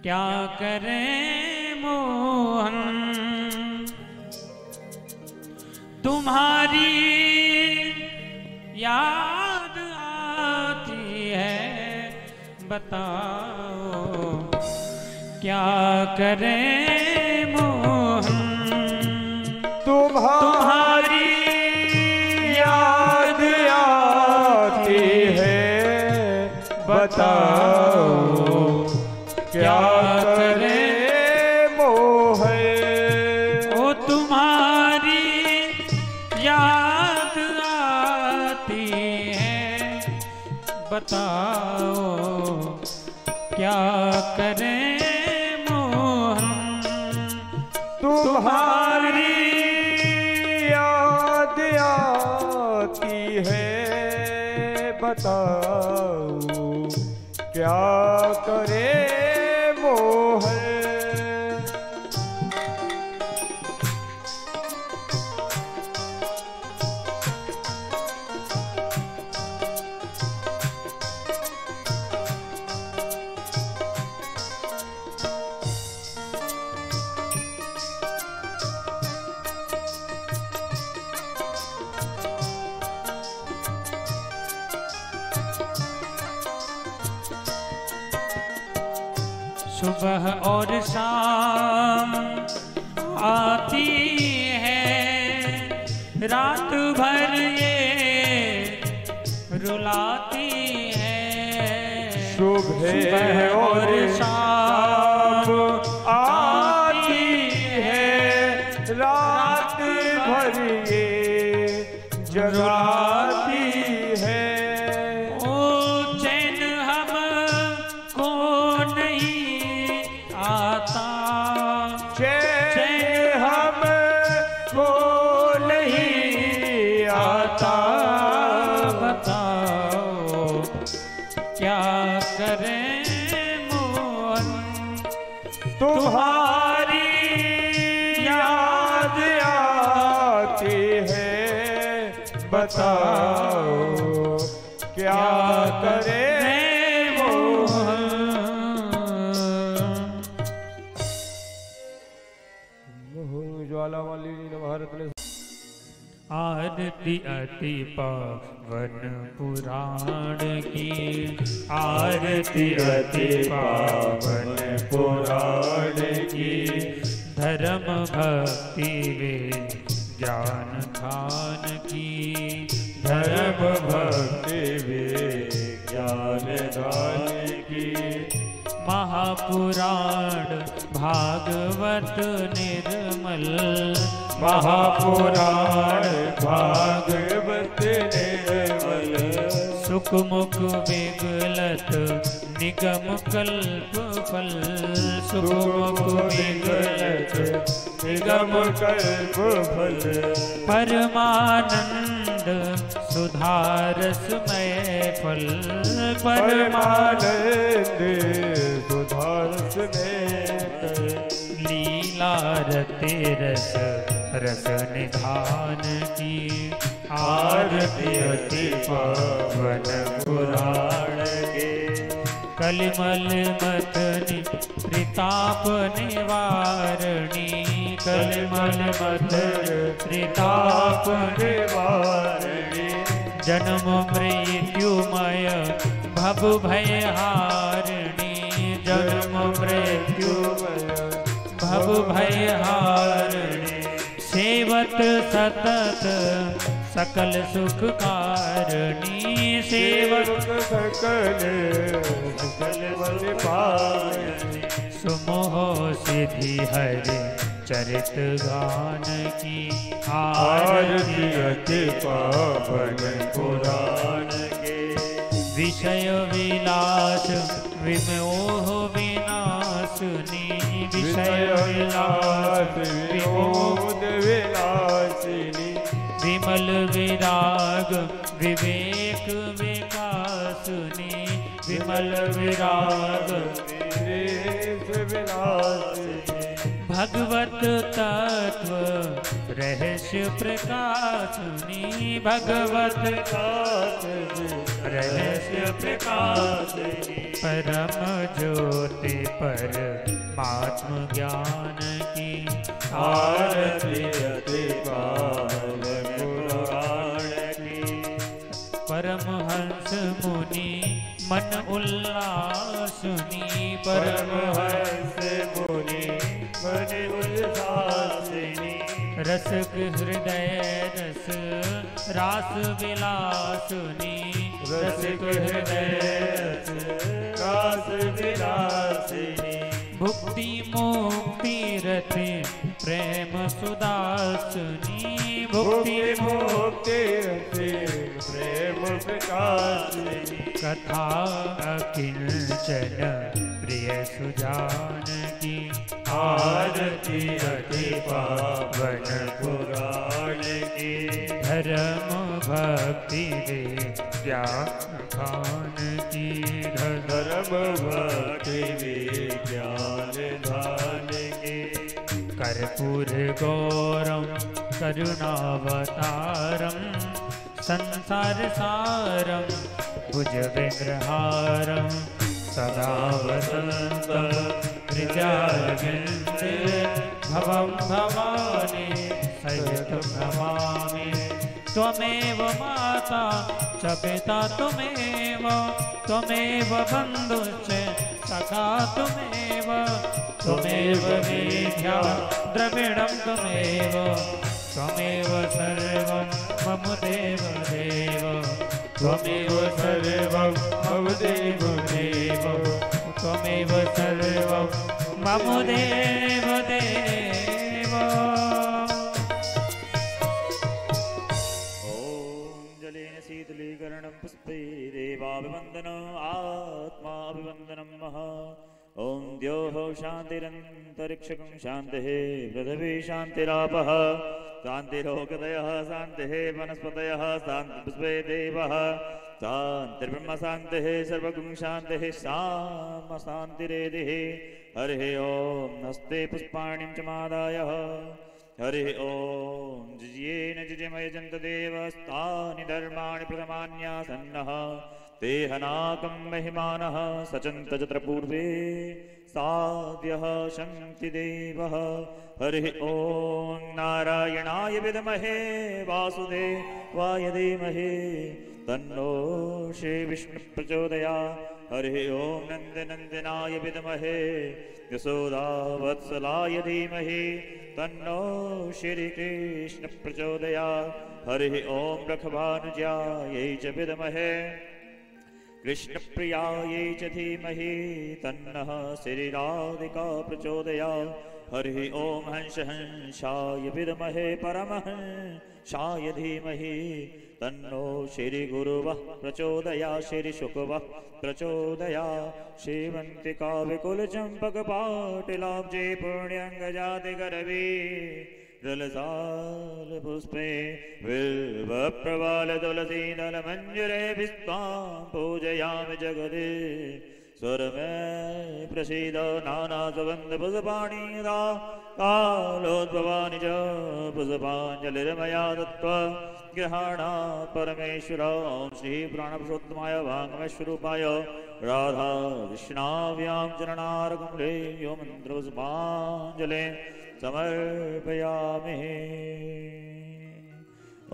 क्या करें मोहन, तुम्हारी याद आती है, बताओ क्या करें मोहन, तुम्हारी याद आती है, बताओ क्या करें मोहन। ओ तुम्हारी याद आती है, बताओ क्या करें मोहन, तुम्हारी याद आती है, बताओ क्या करें मोहन। सुबह और शाम आती है, रात भर ये रुलाती है। सुबह और शाम आती है, रात भर ये जगाती है। ओ चैन हमको नहीं आता, चैन हमको नहीं आता, बताओ क्या करें मोहन, तुम्हारी याद आती है, बताओ क्या करें मोहन। ज्वाला वाली भारत ने आरती अति पावन पुराण की, आरती अति पावन पुराण की, धर्म भक्ति वे ज्ञान खान की, धर्म भक्ति वे ज्ञान दान की। महापुराण भागवत निर्मल, महापुराण भागवत निर्मल, सुख मुख विगलत निगम कल्प फल, सुख मुख विगलत निगम कल्प फल। परमानंद सुधारसमय फल, परमानंद सुधारसमय फल। लीला रते रस रस निधान की, आरती अति पावन पुराण के। कलिमल मथनी त्रिताप निवारणी, कलिमल मथन त्रिताप निवारणी। जन्म मृत्युमय भव भय हारिणी, जन्म मृत्युमय भव भय हारिणी। सेवत सतत सकल सुख कारणी, सेवक सकल सकल बल पारणी। सुमोह सिद्धि हरि चरित गान की, आरती अति पावन पुराण के। विषय विलास विमोह विनाशनी, विषय विलास विमोद विलासिनी। विमल विराग विवेक विकासनी, विमल विराग विवेक विलासिनी। भगवत तत्व रहस्य प्रकाशनी, भगवत तत्व रहस्य प्रकाशनी, परम ज्योति परमात्म ज्ञान की आरती अति पावन पुराण की। परमहंस मुनि मन उल्लासनी, परमहंस मुनि मन उल्लासनी, रसक हृदय रस रास विलासनी, रसक हृदय रस रास विलासनी, भुक्ति मुक्ति रति प्रेम सुदासनी, भुक्ति मुक्ति रति प्रेम प्रकाशनी, कथा अकिंचन प्रिय सुजान की आरती अति पावन पुराण की। धर्म भक्ति विज्ञान खान की, धर्म भक्ति विज्ञान धान की। कर्पूर गौरम करुणावतारम संसार सारम भुज विग्रहारम सदा वसंतं हृदयारविन्दे भवं भवानी सहितं नमामि। त्वमेव माता च पिता त्वमेव, त्वमेव बन्धुश्च सखा त्वमेव, त्वमेव विद्या द्रविणं त्वमेव, त्वमेव सर्वं मम देव देव, त्वमेव सर्वं मम देव देव, त्वमेव सर्वं मम देव देव। ॐ जलेन शीतलीकरणं पुष्पै देवाभिवन्दनं आत्माभिवन्दनं महा। ॐ द्योः शान्तिरन्तरिक्षकं शान्तिः पृथिवी शान्तिरापः शान्तिरोगदयः शान्तिः वनस्पतयः शान्तिपुष्पे देवः शान्तिर्ब्रह्म शान्तिः सर्वगुं शान्तिः शाम शान्तिरेधिः। हरिः ॐ नस्ते पुष्पाणिं च मादायः। हरिः ॐ जिजेन जिजमयजन्त देवस्तानि धर्माणि प्रथमान्यासन्नः ते हनाकं महिमानः सचन्त जत्र पूर्वे साद्यः शन्तिदेवः। हरिः ॐ नारायणाय विद्महे वासुदेवाय धीमहि तन्नो श्रीविष्णुः प्रचोदयात्। हरिः ॐ नन्दनन्दनाय विद्महे यशोदावत्सलाय धीमहि तन्नो श्रीकृष्णः प्रचोदयात्। हरिः ॐ रखभानुजायै च विद्महे कृष्णप्रियायै च धीमहि तन्नः श्रीराधिका प्रचोदयात्। हरिः ॐ हंसहंसाय विद्महे परमहंसाय धीमहि तन्नो श्रीगुरुवः प्रचोदयात्। श्रीशुकवः प्रचोदयात्। श्रीमन्तिका विकुलचम्पकपाटिलाब्जे पुण्यङ्गजातिगरवी दलसालपुष्पे बिल्वप्रवालतुलसीदलमञ्जरे विस्तां पूजयामि जगदे स्वरमे प्रसीद नानासुगन्धपुष्पाणि कालोद्भवानि च पुष्पाञ्जलिर्मया दत्त्वा गृहाणात् परमेश्वर। ॐ श्रीप्राणपुरुषोत्तमाय वाङ्मयस्वरूपाय राधाकृष्णाभ्यां चरणारकमले यो मन्त्रपुष्पाञ्जलिं समर्पयामि।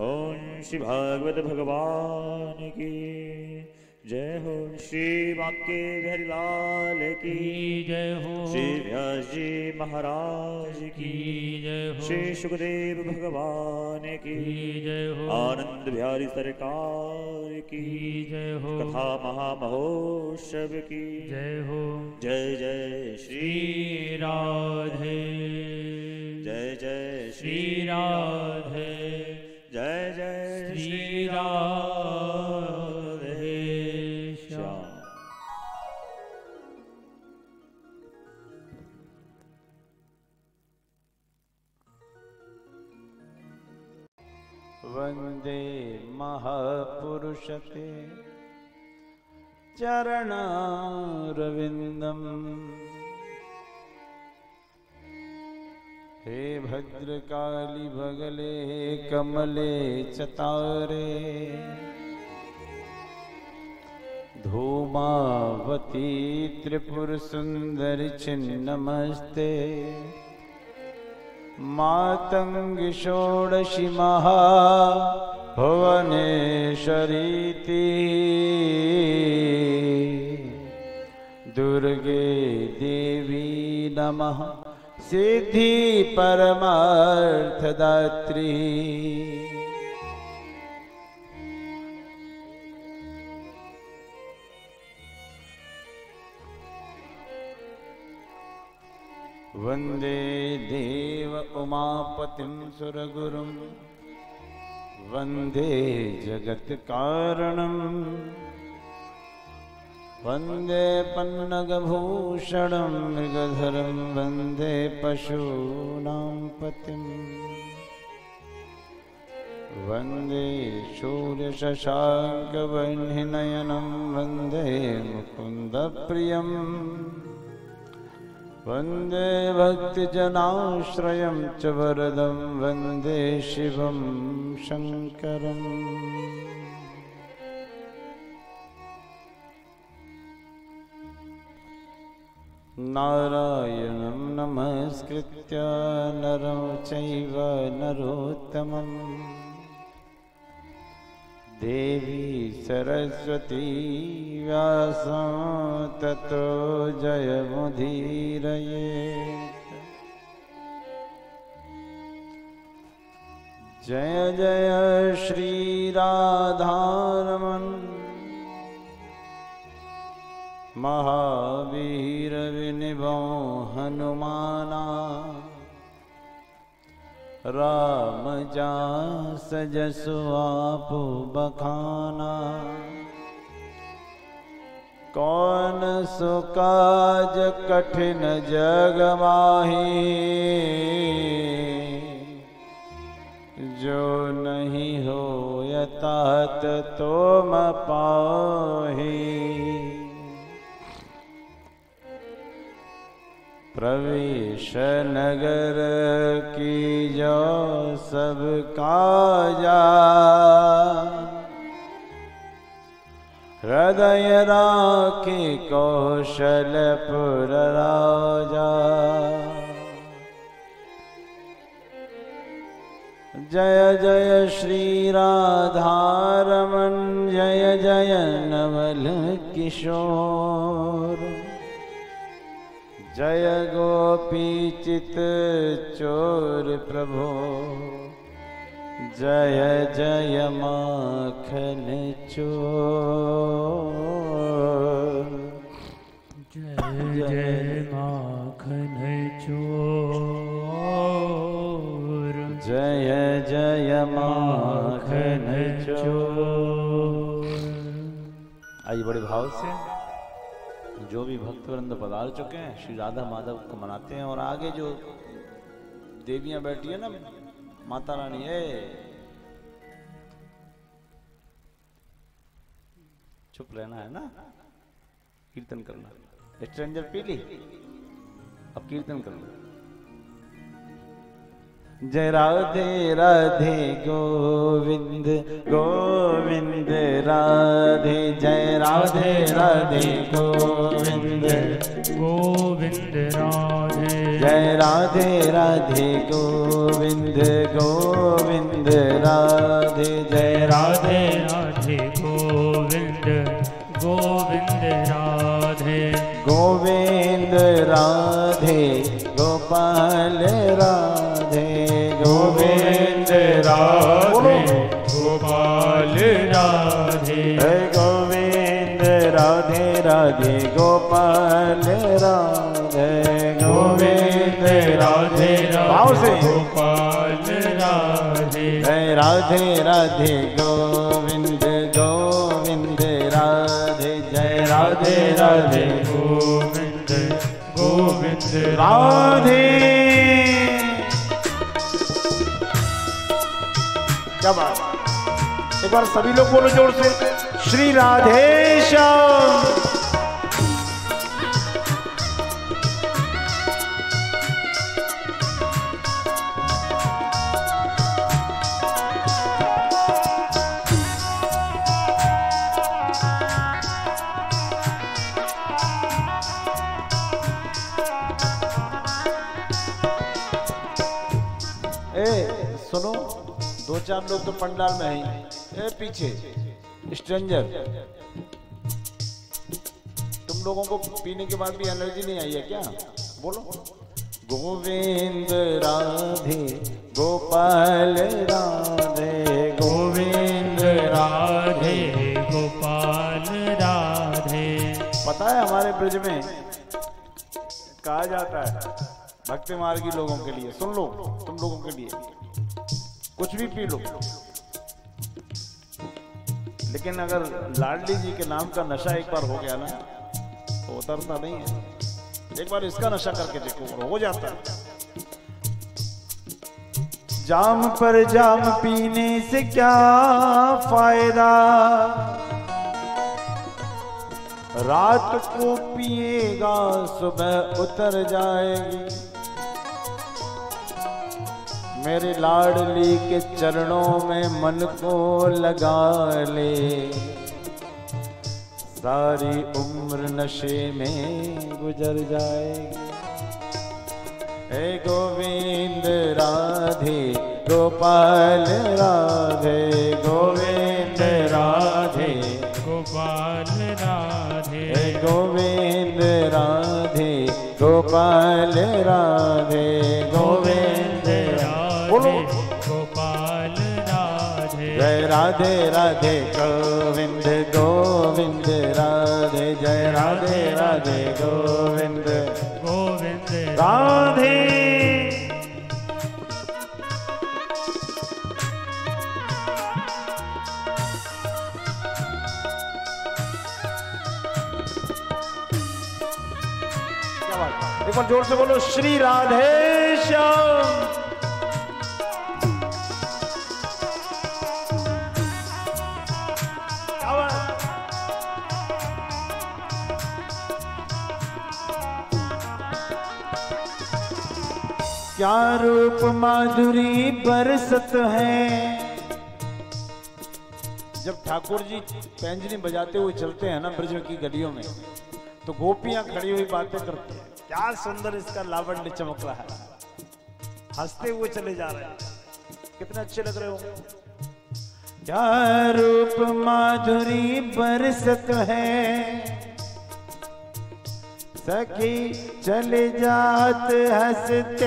ओम श्री भागवत भगवान की जय हो। श्री वाक्य हरिलाल की जय हो। श्री व्यास जी महाराज की जय हो। श्री सुखदेव भगवान की जय हो। आनंद बिहारी सरकार की जय हो। कथा महामहोत्सव की जय हो। जय जय श्री राधे जय जय श्री राधे जय जय श्री राधे श्याम। वंदे महापुरुषते चरणारविन्दम् हे भद्रकाली भगले कमले चतारे धूमावती त्रिपुर सुंदरी छिन्नमस्ते मातंगी षोडशी महा भुवनेश्वरीति दुर्गे देवी नमः सिद्धि परमार्थदात्री वंदे देव उमापतिं सुरगुरुं वंदे जगत्कारणं वंदे पन्नगभूषणं मृगधरं वंदे पशूनां पतिं वंदे शूर्यशशाङ्कवह्निनयनं वंदे मुकुन्दप्रियम् वंदे भक्तजनाश्रयं च वरदं वंदे शिवं शंकरम् नारायणं नमस्कृत्य नरं चैव नरोत्तमं देवी सरस्वती व्यासं ततो जयमुदीरयेत्। जय जय श्री राधारमण महावीर विनिभो हनुमाना राम जास जसु आपु बखाना कौन सो काज कठिन जग माही जो नहीं हो तात तुम पाही प्रवेश नगर की जो सब काजा हृदय राखी कौशलपुर राजा। जय जय श्री राधारमण जय जय नवल किशोर जय गोपी चित चोर प्रभो जय जय माखन चोर जय जय माखन चोर जय जय माखन चोर। आइए बड़े भाव से जो भी भक्तवृंद पधार चुके हैं श्री राधा माधव को मनाते हैं। और आगे जो देवियां बैठी है ना माता रानी है, चुप रहना है ना, कीर्तन करना। स्ट्रेंजर पी ली, अब कीर्तन करना। जय राधे राधे गोविंद गोविंद राधे जय राधे राधे गोविंद गोविंद राधे जय राधे राधे गोविंद गोविंद राधे जय राधे राधे गोविंद गोविंद राधे गोविंद राधे गोपाल राधे गोविंद राधे गोपाल राधे गोविंद राधे राधे गोपाल राधे गोविंद राधे राधे गोपाल राधे जय राधे राधे गोविंद गोविंद राधे जय राधे राधे गोविंद गोविंद राधे। क्या बात, एक बार सभी लोग बोलो जोर से श्री राधेश्याम। ए सुनो, दो चार लोग तो पंडाल में हैं। ए पीछे स्ट्रेंजर, तुम लोगों को पीने के बाद भी एनर्जी नहीं आई है क्या? बोलो। गोविंद राधे गोपाल राधे, गोविंद राधे गोपाल राधे। पता है हमारे ब्रज में कहा जाता है भक्ति मार्गी लोगों के लिए, सुन लो तुम लोगों के लिए, कुछ भी पी लो, लेकिन अगर लाडली जी के नाम का नशा एक बार हो गया ना तो उतरता नहीं है। एक बार इसका नशा करके देखो, हो जाता है। जाम पर जाम पीने से क्या फायदा, रात को पिएगा सुबह उतर जाएगी। मेरे लाडली के चरणों में मन को लगा ले, सारी उम्र नशे में गुजर जाएगी। हे गोविंद राधे गोपाल राधे, गोविंद राधे गोपाल राधे। हे गोविंद राधे गोपाल राधे, गोविंद राधे गोपाल राधे। जय राधे राधे गोविंद गोविंद राधे, जय राधे राधे गोविंद गोविंद राधे। क्या बात है? एक बार जोर से बोलो श्री राधे श्याम। क्या रूप माधुरी बरसत है। जब ठाकुर जी पैंजनी बजाते हुए चलते हैं ना ब्रज की गलियों में, तो गोपियां खड़ी हुई बातें करती हैं, क्या सुंदर इसका लावण्य चमक रहा है, हंसते हुए चले जा रहे हैं, कितने अच्छे लग रहे हो। क्या रूप माधुरी बरसत है, सखी चले जात हंसते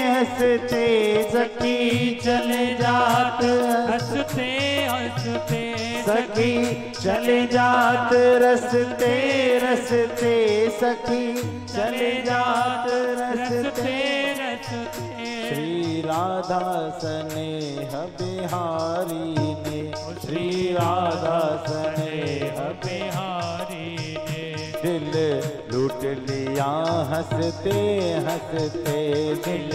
हंसते, सखी चले जात हंसते हंसते, सखी चले जात रसते रसते, सखी चले जात रसते रसते। श्री राधा स्नेह बिहारी ने, श्री राधा स्नेह बिहारी ने दिल लूट लिया हंसते हंसते, दिल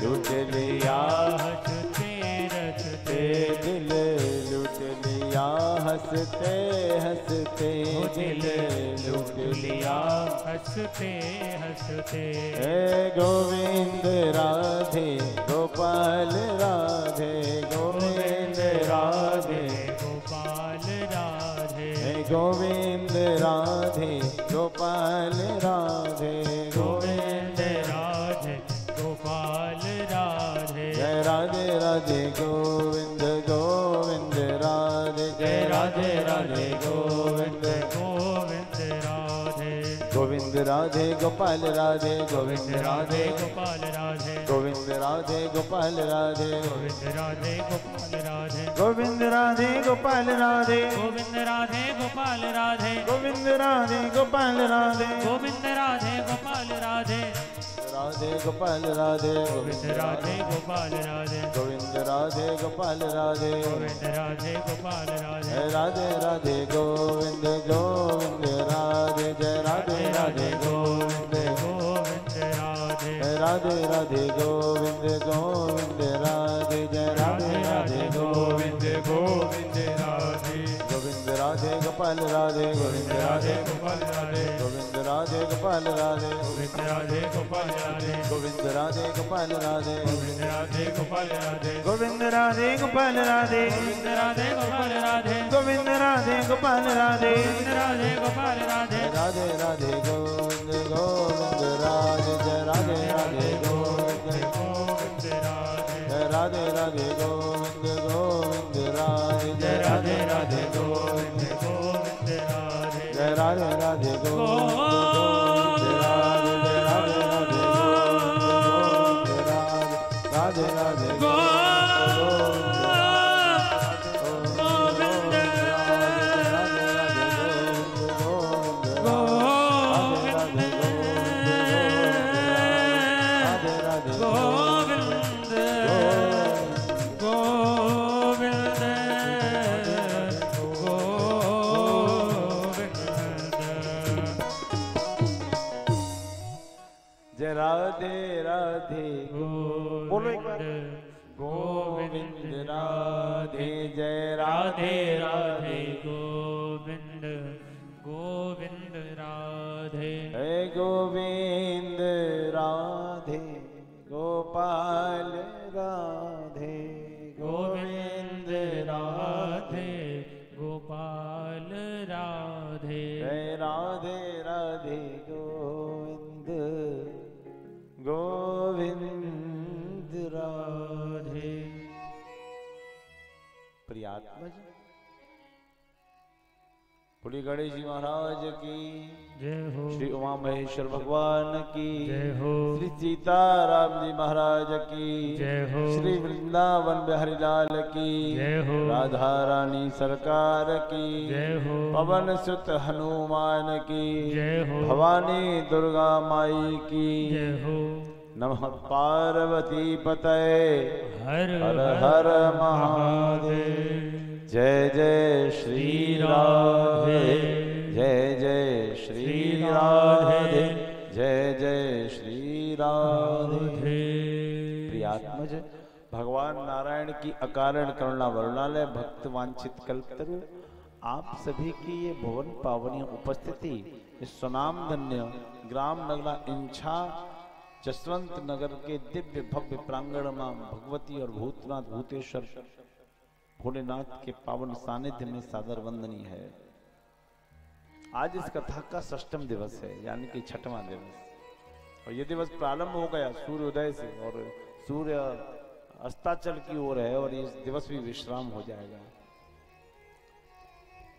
लूट लिया हंसते रसते, दिल लूट लिया हंसते हंसते, दिल लूट लिया। हंसते हंसते। हे गोविंद राधे गोपाल राधे, गोविंद राधे गोपाल राधे। हे गोविंद राधे गोपाल राधे, गोविंद राधे गोपाल राधे। जय राधे राधे गोविंद गोविंद राधे, जय राधे राधे गोविंद गोविंद राधे। गोविंद राधे गोपाल राधे, गोविंद राधे गोपाल राधे। गोविंद राधे गोपाल राधे, गोविंद राधे गोपाल राधे। गोविंद राधे गोपाल राधे, गोविंद राधे गोपाल राधे। गोविंद राधे गोपाल राधे, गोविंद राधे गोपाल राधे। राधे गोपाल राधे, गोविंद राधे गोपाल राधे। गोविंद राधे गोपाल राधे, गोविंद राधे गोपाल राधे। जय राधे राधे गोविंद गोविंद राधे, जय राधे राधे गोविंद गोविंद राधे। जय राधे राधे गोविंद गोविंद राधे, जय राधे राधे गोविंद गोविंद राधे। गोविंद राधे गोपाल राधे, गोविंद राधे गोपाल राधे। गोविंद राधे गोपाल राधे, गोविंद राधे गोपाल राधे। गोविंद राधे गोपाल राधे, गोविंद राधे गोपाल राधे। गोविंद राधे गोपाल राधे, गोविंद राधे गोपाल राधे। गोविंद राधे गोपाल राधे, गोविंद राधे गोपाल राधे। राधे राधे गोविंद गोविंद राधे, जय राधे राधे गोविंद गोविंद राधे। जय राधे राधे गोविंद गोविंद राधे जय राधे राधे गोविंद गोविंद राधे जय राधे राधे गोविंद गोविंद राधे जय राधे राधे गोविंद राधे राधे राधे राधे बोलो एक बार गोविंद राधे जय राधे राधे गोविंद गोविंद राधे हे गोविंद राधे गोपाल राधे गोविंद राधे गोपाल राधे जय राधे राधे गोविंद गोविंद राधे। प्रियात्मज बोली गणेश जी महाराज की जय हो, श्री उमा महेश्वर भगवान की जय हो, श्री सीताराम जी महाराज की जय हो, श्री वृंदावन बिहारी लाल की जय हो, राधा रानी सरकार की जय हो, पवन सुत हनुमान की जय हो, भवानी दुर्गा माई की जय हो। नमः पार्वती पतये हर हर हर महादेव। जय जय श्री राधे जय जय श्री राधे जय जय श्री राधे। प्रियात्मज भगवान नारायण की अकारण करुणा वरुणालय भक्त वांछित कल्पतरु आप सभी की ये भुवन पावनी उपस्थिति इस सुनाम धन्य ग्राम नगला इंछा जसवंत नगर के दिव्य भव्य प्रांगण में भगवती और भूतनाथ भूतेश्वर भोलेनाथ के पावन सानिध्य में सादर वंदनीय है। आज इस कथा का 6वां दिवस है, यानी कि 6वां दिवस, और ये दिवस प्रारंभ हो गया सूर्योदय से और सूर्य अस्ताचल की ओर है, और इस दिवस भी विश्राम हो जाएगा।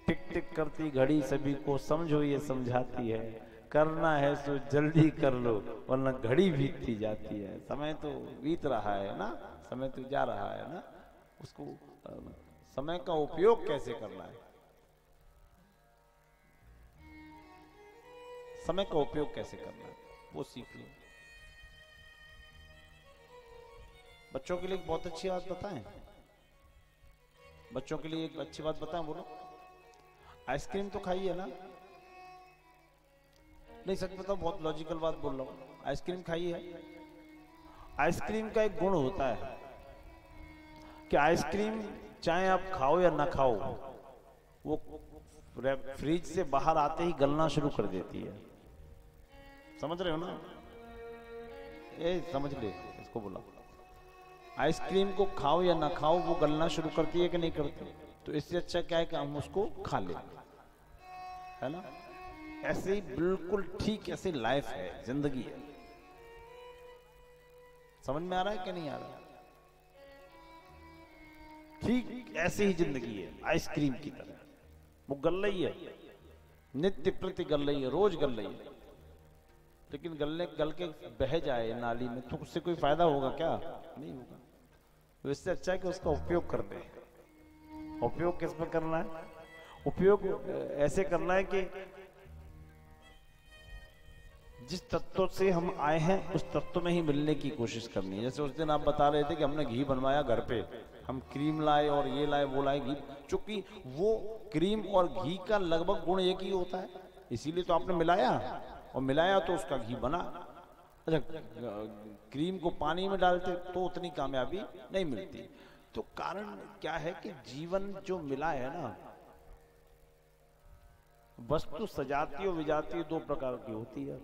टिक टिक करती घड़ी सभी को समझो ये समझाती है, करना है सो जल्दी कर लो वरना घड़ी बीतती जाती है। समय तो बीत रहा है ना, समय तो जा रहा है ना, उसको समय का उपयोग कैसे करना है, समय का उपयोग कैसे करना है वो सीख लो। बच्चों के लिए एक बहुत अच्छी बात बताएं, बच्चों के लिए एक अच्छी बात बताएं, बोलो। आइसक्रीम तो खाई है ना? नहीं, सच बताओ, बहुत लॉजिकल बात बोल रहा हूं। आइसक्रीम खाई है? आइसक्रीम का एक गुण होता है कि आइसक्रीम चाहे आप खाओ या ना खाओ, वो फ्रिज से बाहर आते ही गलना शुरू कर देती है। समझ रहे हो ना? ये समझ ले, इसको बोला। आइसक्रीम को खाओ या ना खाओ वो गलना शुरू करती है कि नहीं करती? तो इससे अच्छा क्या है कि हम उसको खा ले, है ना? ऐसे ही बिल्कुल ठीक ऐसे लाइफ है, जिंदगी है। समझ में आ रहा है कि नहीं आ रहा? ठीक ऐसे ही जिंदगी है, आइसक्रीम की तरह। वो गल रही है, नित्य प्रति गल रही है, रोज गल रही है, लेकिन गल के बह जाए नाली में तो उससे कोई फायदा होगा क्या? नहीं होगा। तो इससे अच्छा है कि उसका उपयोग कर ले। उपयोग किस में करना है? उपयोग ऐसे करना है कि जिस तत्व से हम आए हैं उस तत्व में ही मिलने की कोशिश करनी है। जैसे उस दिन आप बता रहे थे कि हमने घी बनवाया घर पे, हम क्रीम लाए और ये लाए वो लाए, घी, चूंकि वो क्रीम और घी का लगभग गुण एक ही होता है, इसीलिए तो आपने मिलाया, और मिलाया तो उसका घी बना। अच्छा, क्रीम को पानी में डालते तो उतनी कामयाबी नहीं मिलती। तो कारण क्या है कि जीवन जो मिला है ना, वस्तु सजाती और विजाती दो प्रकार की होती है।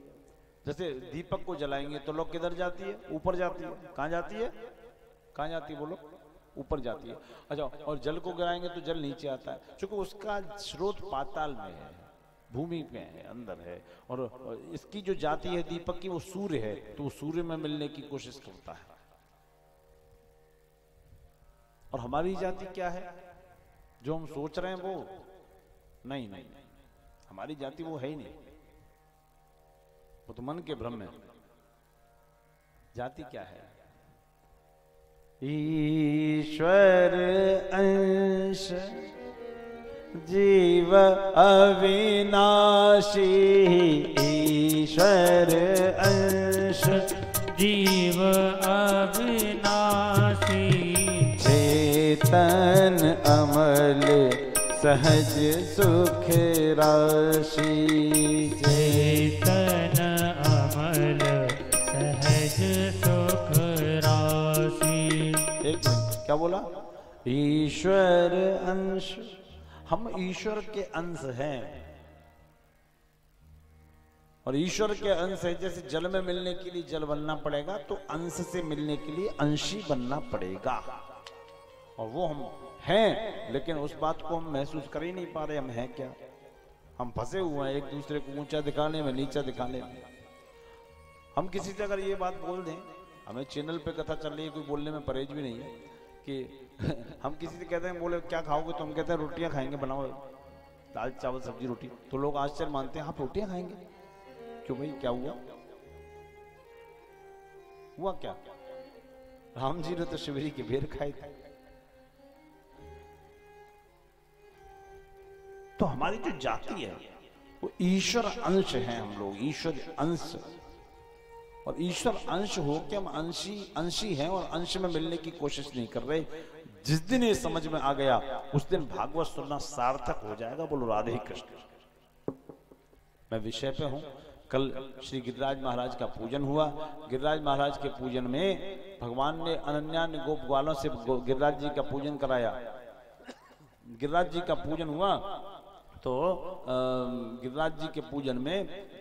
जैसे दीपक को जलाएंगे तो लोग किधर जाती है? ऊपर जाती है। कहाँ जाती है? कहाँ जाती है बोलो? ऊपर जाती है। अच्छा, और जल को गिराएंगे तो जल नीचे आता है, क्योंकि उसका स्रोत पाताल में है, भूमि में है, अंदर है। और इसकी जो जाति है दीपक की, वो सूर्य है, तो वो सूर्य में मिलने की कोशिश करता है। और हमारी जाति क्या है जो हम सोच रहे हैं वो नहीं, नहीं, हमारी जाति वो है ही नहीं, वो तो मन के भ्रम है। जाति क्या है? ईश्वर अंश जीव अविनाशी, ईश्वर अंश जीव अविनाशी, चेतन अमल सहज सुख राशि, चेतन अमल सहज सुख राशि। एक मिनट, क्या बोला? ईश्वर अंश, हम ईश्वर के अंश हैं। और ईश्वर के अंश है, जैसे जल में मिलने के लिए जल बनना पड़ेगा तो अंश से मिलने के लिए अंशी बनना पड़ेगा। और वो हम हैं, लेकिन उस बात को हम महसूस कर ही नहीं पा रहे हम हैं क्या। हम फंसे हुए हैं एक दूसरे को ऊंचा दिखाने में, नीचा दिखाने में। हम किसी से अगर ये बात बोल दें, हमें चैनल पे कथा चल रही है, कोई बोलने में परहेज भी नहीं है कि हम किसी से कहते हैं बोले क्या खाओगे, तो हम कहते हैं रोटियां खाएंगे, बनाओ दाल चावल सब्जी रोटी। तो लोग आश्चर्य मानते हैं, आप रोटियां खाएंगे? क्यों भाई, क्या हुआ? हुआ क्या? राम जी ने तो शिवरी के बेर खाए थे। तो हमारी जो जाति है वो ईश्वर अंश है, हम लोग ईश्वर अंश। और ईश्वर अंश हो के हम अंशी हैं और अंश में मिलने की कोशिश नहीं कर रहे। जिस दिन ये समझ में आ गया उस दिन भागवत सुनना सार्थक हो जाएगा। बोलो राधे कृष्ण। मैं विषय पे हूं। कल श्री गिरिराज महाराज का पूजन हुआ। गिरिराज महाराज के पूजन में भगवान ने अनन्या गोप ग्वालों से गिरिराज जी का पूजन कराया। गिरिराज जी का पूजन हुआ तो गिरिराज जी के पूजन में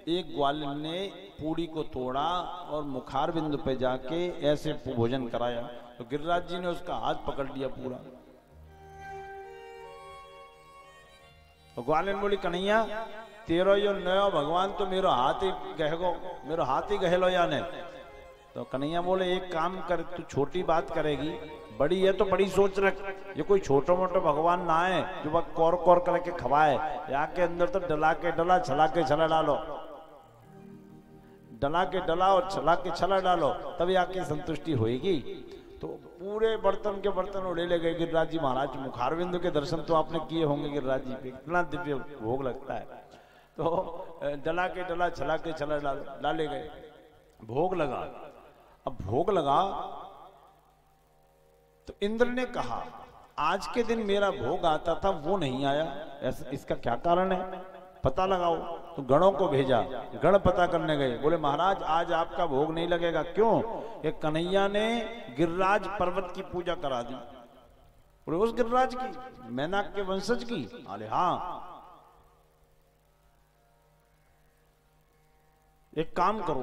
एक ग्वालिन ने पूड़ी को तोड़ा और मुखार बिंदु पे जाके ऐसे भोजन कराया। तो गिरिराज जी ने उसका हाथ पकड़ लिया पूरा। तो ग्वालिन बोली, कन्हैया तेरो यो नयो भगवान तो मेरो हाथ ही गहगो, मेरो हाथ ही गहलो या ने। तो कन्हैया बोले, एक काम कर, तू छोटी बात करेगी, बड़ी है तो बड़ी सोच रख। ये कोई छोटा मोटा भगवान ना है जो वह कौर कौर करके खवाए। यहाँ के अंदर तो डला के डला, छला के छला डालो, डला के डला और छला के छला डालो, तभी आके संतुष्टि होएगी। तो पूरे बर्तन के बर्तन उड़े ले गए गिरिराज जी महाराज। मुखारबिंदु के दर्शन तो आपने किए होंगे गिरिराज जी पे, इतना दिव्य भोग लगता है। तो डला के डला, छला के छला डाले गए, भोग लगा। अब भोग लगा तो इंद्र ने कहा, आज के दिन मेरा भोग आता था वो नहीं आया, इसका क्या कारण है, पता लगाओ। तो गणों को भेजा, गण पता करने गए। बोले महाराज आज आपका भोग नहीं लगेगा। क्यों? ये कन्हैया ने गिरिराज पर्वत की पूजा करा दी। बोले उस गिरिराज की, मैनाक के वंशज की? अरे हाँ। एक काम करो,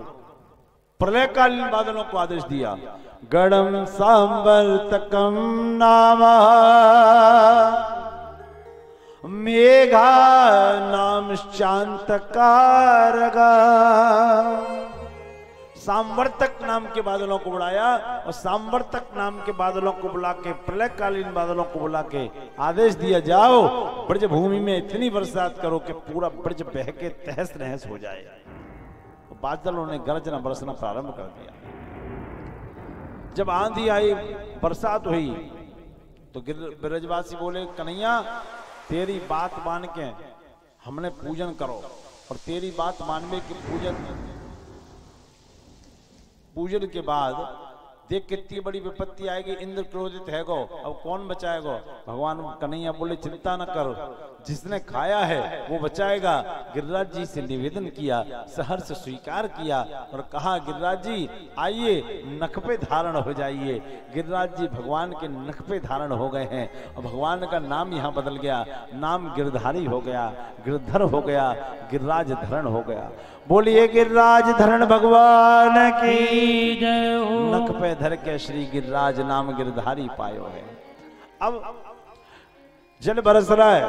प्रलयकालीन बादलों को आदेश दिया, गणम सांवर्तकम नामा मेघा नाम शांतकारगा। सांवर्तक नाम के बादलों को बुलाया और सांवर्तक नाम के बादलों को बुला के, प्रलयकालीन बादलों को बुला के आदेश दिया, जाओ ब्रज भूमि में इतनी बरसात करो कि पूरा ब्रज बह के तहस नहस हो जाए। बादलों ने गर्जना बरसना प्रारंभ कर दिया। जब आंधी आई, बरसात हुई, तो ब्रजवासी बोले, कन्हैया तेरी बात मान के हमने पूजन करो। और तेरी बात मानने के पूजन के बाद देख कितनी बड़ी विपत्ति आएगी, इंद्र क्रोधित है गो, अब कौन बचाएगा? भगवान कन्हैया बोले, चिंता न करो, जिसने खाया है वो बचाएगा। गिरिराज जी से निवेदन किया, सहर्ष स्वीकार किया और कहा, गिरिराज जी आइए नख पे धारण हो जाइए। गिरिराज जी भगवान के नख पे धारण हो गए हैं और भगवान का नाम यहाँ बदल गया, नाम गिरधारी हो गया, गिरधर हो गया, गिरिराज धरण हो गया। बोलिए गिरिराज धरण भगवान की जय हो। नख पे धर के श्री गिरिराज नाम गिरधारी पायो है। अब जल बरस रहा है,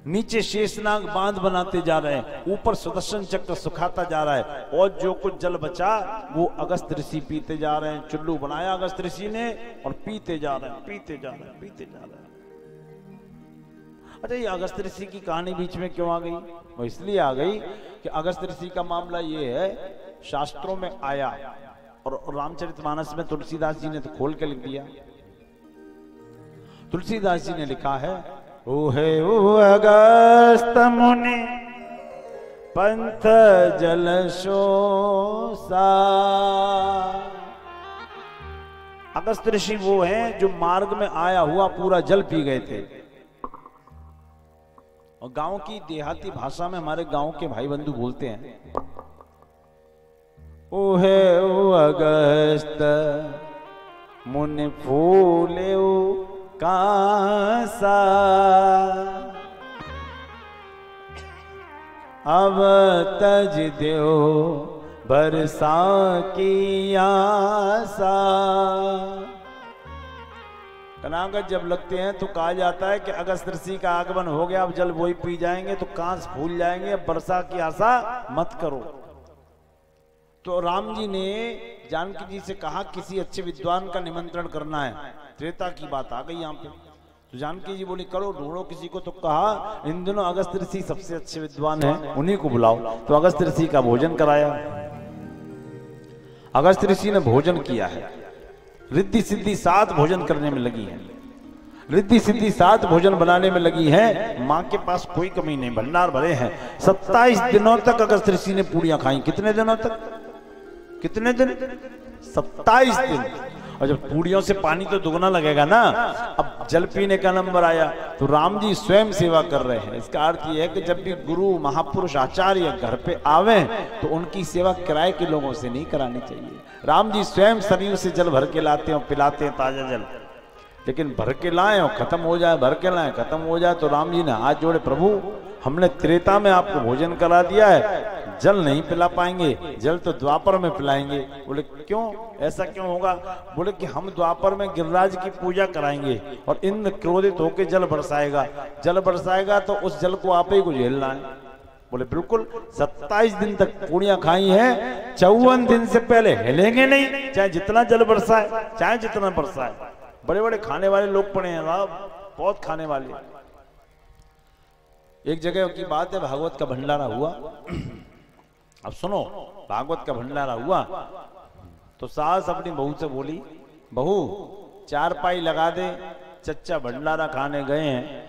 नीचे शेषनाग बांध बनाते जा रहे हैं, ऊपर सुदर्शन चक्र सुखाता जा रहा है, और जो कुछ जल बचा वो अगस्त ऋषि पीते जा रहे हैं। चुल्लू बनाया अगस्त ऋषि ने और पीते जा रहे हैं, पीते जा रहे हैं, पीते जा रहे हैं। अच्छा, ये अगस्त ऋषि की कहानी बीच में क्यों आ गई? वो इसलिए आ गई कि अगस्त ऋषि का मामला ये है, शास्त्रों में आया और रामचरितमानस में तुलसीदास जी ने तो खोल के लिख दिया। तुलसीदास जी ने लिखा है, ओहे ओ अगस्त मुनि पंथ जल शोषा। अगस्त ऋषि वो हैं जो मार्ग में आया हुआ पूरा जल पी गए थे। और गांव की देहाती भाषा में हमारे गांव के भाई बंधु बोलते हैं, ओहे ओ अगस्त मुनि फूले कासा, अब तज देओ बरसा की आशा। कनागत जब लगते हैं तो कहा जाता है कि अगस्त ऋषि का आगमन हो गया, अब जल वही पी जाएंगे तो कांस फूल जाएंगे, अब वर्षा की आशा मत करो। तो राम जी ने जानकी जी से कहा किसी अच्छे विद्वान का निमंत्रण करना है। त्रेता की बात आ गई यहाँ पे। तो जानकी जी बोली करो, ढूंढो किसी को। तो कहा इन दिनों अगस्त ऋषि सबसे अच्छे विद्वान हैं, उन्हीं को बुलाओ। तो अगस्त ऋषि का भोजन कराया। अगस्त ऋषि ने भोजन किया है, रिद्धि सिद्धि 7 भोजन करने में लगी है, रिद्धि सिद्धि 7 भोजन बनाने में लगी है। माँ के पास कोई कमी नहीं, भंडार भरे हैं। 27 दिनों तक अगस्त ऋषि ने पूड़ियां खाई। कितने दिनों तक? कितने दिन? 27 दिन। और जब पूड़ियों से पानी तो दुगना लगेगा ना। अब जल पीने का नंबर आया तो राम जी स्वयं सेवा कर रहे हैं। इसका अर्थ यह है कि जब भी गुरु महापुरुष आचार्य घर पे आवे तो उनकी सेवा किराए के लोगों से नहीं करानी चाहिए। राम जी स्वयं शरीर से जल भर के लाते हैं और पिलाते हैं ताजा जल। लेकिन भर के लाए और खत्म हो जाए, भर के लाए खत्म हो जाए तो राम जी ने हाथ जोड़े, प्रभु हमने त्रेता में आपको भोजन करा दिया है, जल नहीं पिला पाएंगे, जल तो द्वापर में पिलाएंगे। बोले क्यों, ऐसा क्यों होगा? बोले कि हम द्वापर में गिरिराज की पूजा कराएंगे और इंद्र क्रोधित होकर जल बरसाएगा, जल बरसाएगा तो उस जल को आप ही को झेलना है। बोले बिल्कुल। 27 दिन तक पूड़ियां खाई हैं, 54 दिन से पहले हिलेंगे नहीं, चाहे जितना जल बरसाए, चाहे जितना बरसाए। बड़े बड़े खाने वाले लोग पड़े हैं साहब, बहुत खाने वाले। एक जगह की बात है, भागवत का भंडारा हुआ। अब सुनो, भागवत का भंडारा हुआ तो सास अपनी बहू से बोली, बहू 4 पाई लगा दे, चच्चा भंडारा खाने गए हैं,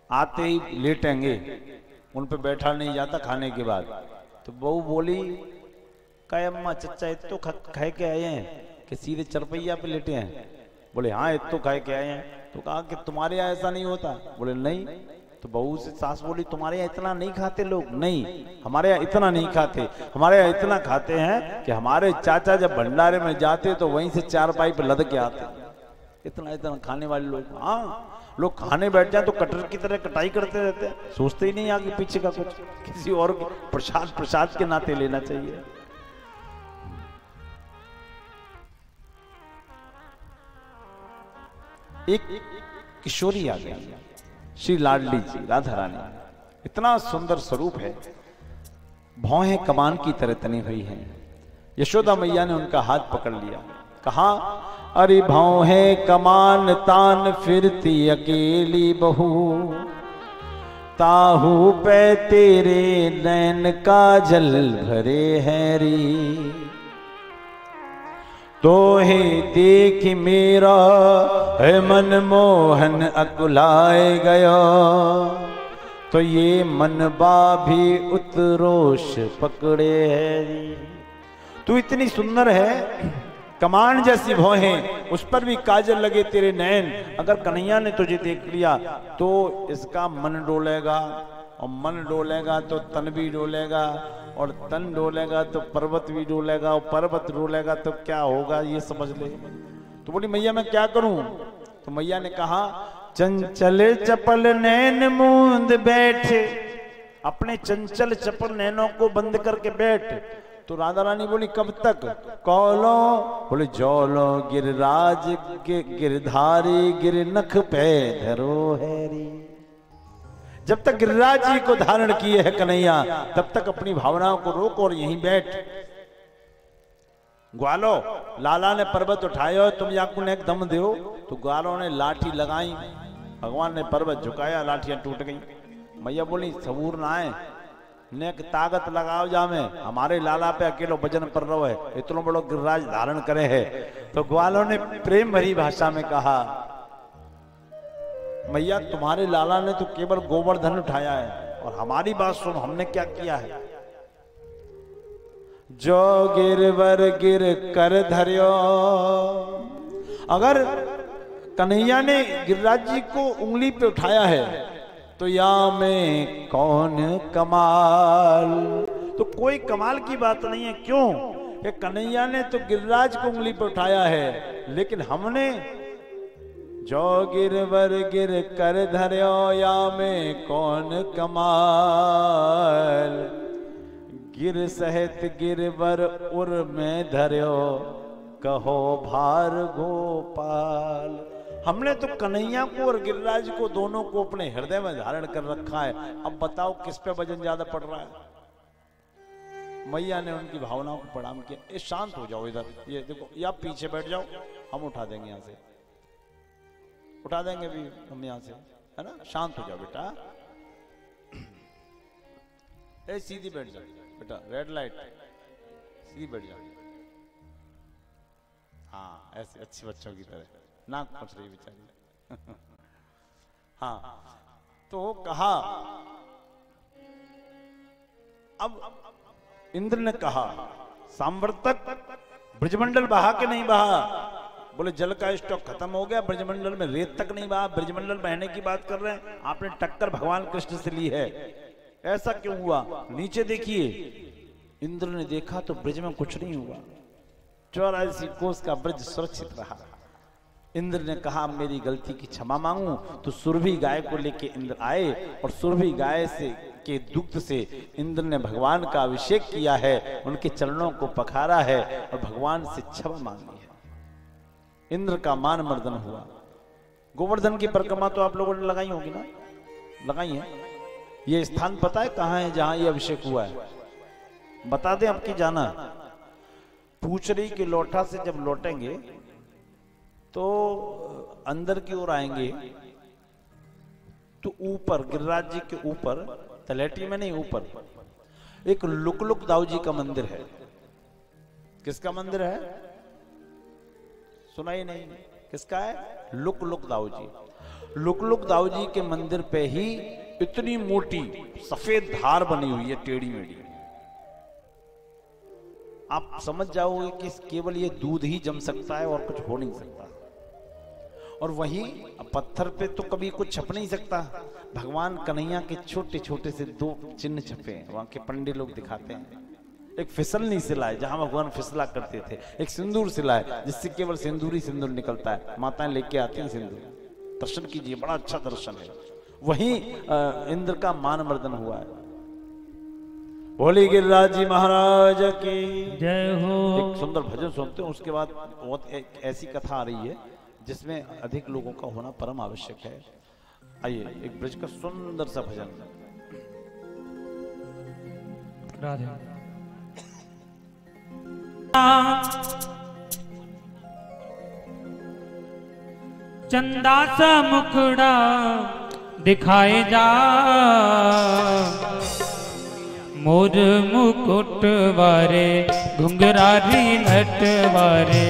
आते ही लेटेंगे, उन पे बैठा नहीं जाता खाने के बाद। तो बहू बोली, कहे अम्मा चच्चा इतो खाए के आए हैं कि सीधे चरपैया पे लेटे हैं? बोले हाँ इतो खाए के आए हैं। तो कहा कि तुम्हारे यहाँ ऐसा नहीं होता? बोले नहीं। तो बहू से सास बोली, तुम्हारे यहाँ इतना नहीं खाते लोग? नहीं, हमारे यहाँ इतना नहीं खाते, हमारे यहाँ इतना खाते हैं कि हमारे चाचा जब भंडारे में जाते तो वहीं से 4 पाई पे लद के आते। इतना इतना खाने वाले लोग। हाँ, लोग खाने बैठ जाए तो कटर की तरह कटाई करते रहते हैं, सोचते ही नहीं आगे पीछे का कुछ, किसी और प्रसाद के नाते लेना चाहिए। एक किशोरी आ गई, श्री लाडली जी, राधा रानी। इतना सुंदर स्वरूप है, भौहें कमान की तरह तनी हुई हैं। यशोदा मैया ने उनका हाथ पकड़ लिया, कहा अरे भौहें कमान तान फिरती अकेली बहू, ताहू पे तेरे नैन काजल भरे हैरी, तो हे देख मेरा है मन मोहन अकुलाए गया, तो ये मनबा भी उतरोष पकड़े है। तू इतनी सुंदर है, कमान जैसी भौहें, उस पर भी काजल लगे तेरे नैन। अगर कन्हैया ने तुझे देख लिया तो इसका मन डोलेगा, और मन डोलेगा तो तन भी डोलेगा, और तन डोलेगा तो पर्वत भी डोलेगा, और पर्वत डोलेगा तो क्या होगा ये समझ ले। तो बोली मैया मैं क्या करूं? तो मैया ने कहा चंचल चपल नैन मूंद बैठे, अपने चंचल चपल नैनों को बंद करके बैठ। तो राधा रानी बोली कब तक? कौलो, बोले जौलो गिरिराज गिरधारी गिर नख पे धरो हैरी। जब तक गिरिराज जी को धारण किए है कन्हैया, तब तक अपनी भावनाओं को रोक और यहीं बैठ। ग्वालो, लाला ने पर्वत उठाया, तुम याकू ने एक दम दो, तो ग्वालों ने लाठी लगाई, भगवान ने पर्वत झुकाया, लाठियां टूट गई। मैया बोली सबूर ना आए, नेक ताकत लगाओ जामे, हमारे लाला पे अकेलो वजन पर रहो है, इतना बड़ो गिरिराज धारण करे है। तो ग्वालों ने प्रेम भरी भाषा में कहा, मैया तुम्हारे लाला ने तो केवल गोवर्धन उठाया है, और हमारी बात सुन, हमने क्या किया है। जो गिरवर गिर कर धरियो, अगर कन्हैया ने गिरिराज जी को उंगली पे उठाया है तो या में कौन कमाल, तो कोई कमाल की बात नहीं है। क्यों कि कन्हैया ने तो गिरिराज को उंगली पे उठाया है, लेकिन हमने जो गिरवर गिर कर धरियो या में कौन कमाल, गिर सहित गिरवर उर में धरियो कहो भार गोपाल। हमने तो कन्हैया को और गिरिराज को दोनों को अपने हृदय में धारण कर रखा है। अब बताओ किस पे वजन ज्यादा पड़ रहा है। मैया ने उनकी भावनाओं को प्रणाम किया। ए शांत हो जाओ, इधर ये देखो, या पीछे बैठ जाओ, हम उठा देंगे, यहाँ से उठा देंगे भी हम यहाँ से, है ना। शांत हो जाओ बेटा, ए सीधी बैठ जाओ बेटा, रेड लाइट, सीधी बैठ जाओ। हाँ ऐसे अच्छे बच्चों की तरह, नाक पहुंच रही बेचारी। हाँ तो कहा, अब इंद्र ने कहा सांवर्तक ब्रजमंडल बहा के नहीं बहा। बोले जल का स्टॉक खत्म हो गया, ब्रजमंडल में रेत तक नहीं बहा, ब्रजमंडल बहने की बात कर रहे हैं। आपने टक्कर भगवान कृष्ण से ली है, ऐसा क्यों हुआ। नीचे देखिए, इंद्र ने देखा तो ब्रज में कुछ नहीं हुआ, 84 कोस का ब्रज सुरक्षित रहा। इंद्र ने कहा मेरी गलती की क्षमा मांगू, तो सुरभि गाय को लेके इंद्र आए, और सुरभि गाय से के दुग्ध से इंद्र ने भगवान का अभिषेक किया है, उनके चरणों को पखारा है और भगवान से क्षमा मांगी है। इंद्र का मान मर्दन हुआ। गोवर्धन की परिक्रमा तो आप लोगों ने लगाई होगी ना, लगाई है। ये स्थान पता है कहाँ है जहां ये अभिषेक हुआ है, बता दें आपकी जाना। पूछरी के लोटा से जब लौटेंगे तो अंदर की ओर आएंगे, तो ऊपर गिरिराज जी के ऊपर, तलेटी में नहीं, ऊपर एक लुकलुक दाऊ जी का मंदिर है। किसका मंदिर है, सुना ही नहीं, किसका है, लुकलुक दाऊ जी। लुकलुक दाऊ जी के मंदिर पे ही इतनी मोटी सफेद धार बनी हुई है, टेढ़ी मेढ़ी। आप समझ जाओगे कि केवल ये दूध ही जम सकता है और कुछ हो नहीं सकता। और वहीं पत्थर पे तो कभी कुछ छप नहीं सकता। भगवान कन्हैया के छोटे छोटे से 2 चिन्ह छपे हैं, वहां के पंडित लोग दिखाते हैं। एक फिसलनी शिला है जहां भगवान फिसला करते थे, एक सिंदूर शिला है जिससे केवल सिंदूर ही सिंदूर निकलता है, माताएं लेके आती हैं सिंदूर। दर्शन कीजिए, बड़ा अच्छा दर्शन है। वहीं इंद्र का मान मर्दन हुआ है। बोली गिरिराज जी महाराज की जय हो। एक सुंदर भजन सुनते हैं, उसके बाद बहुत एक ऐसी कथा आ रही है जिसमें अधिक लोगों का होना परम आवश्यक है। आइए एक ब्रज का सुंदर सा भजन। राधे। चंदा सा मुखड़ा दिखाए जा, मोर मुकुट वारे घुंघरारी नट वारे,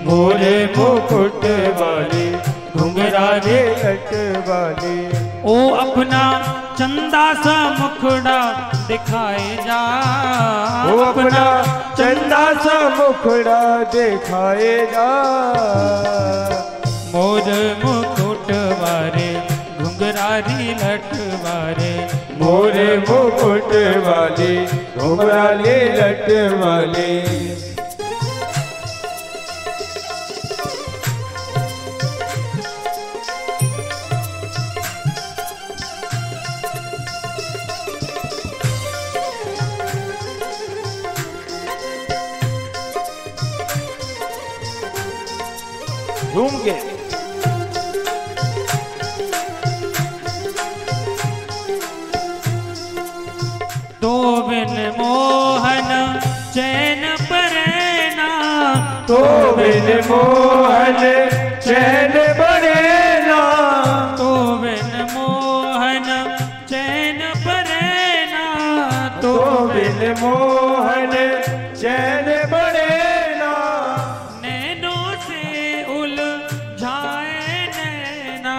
मोर मुकुट वाले घुंघरारे लट वाले, ओ अपना चंदा सा मुखड़ा दिखाए जा, वो अपना चंदा सा मुखड़ा दिखाए जा। मोर मुकुट वारे घुंघरारी लट वारे, मोर मुकुट वाले घुंघराले लट वाले, झूम के तो बिन मोहन चैन परेना, तो बिन मोहन चैन परेना, तो बिन मोहन चैन परेना, तो बिन मोहन चैन परेना। नैनों से उलझाए नैना,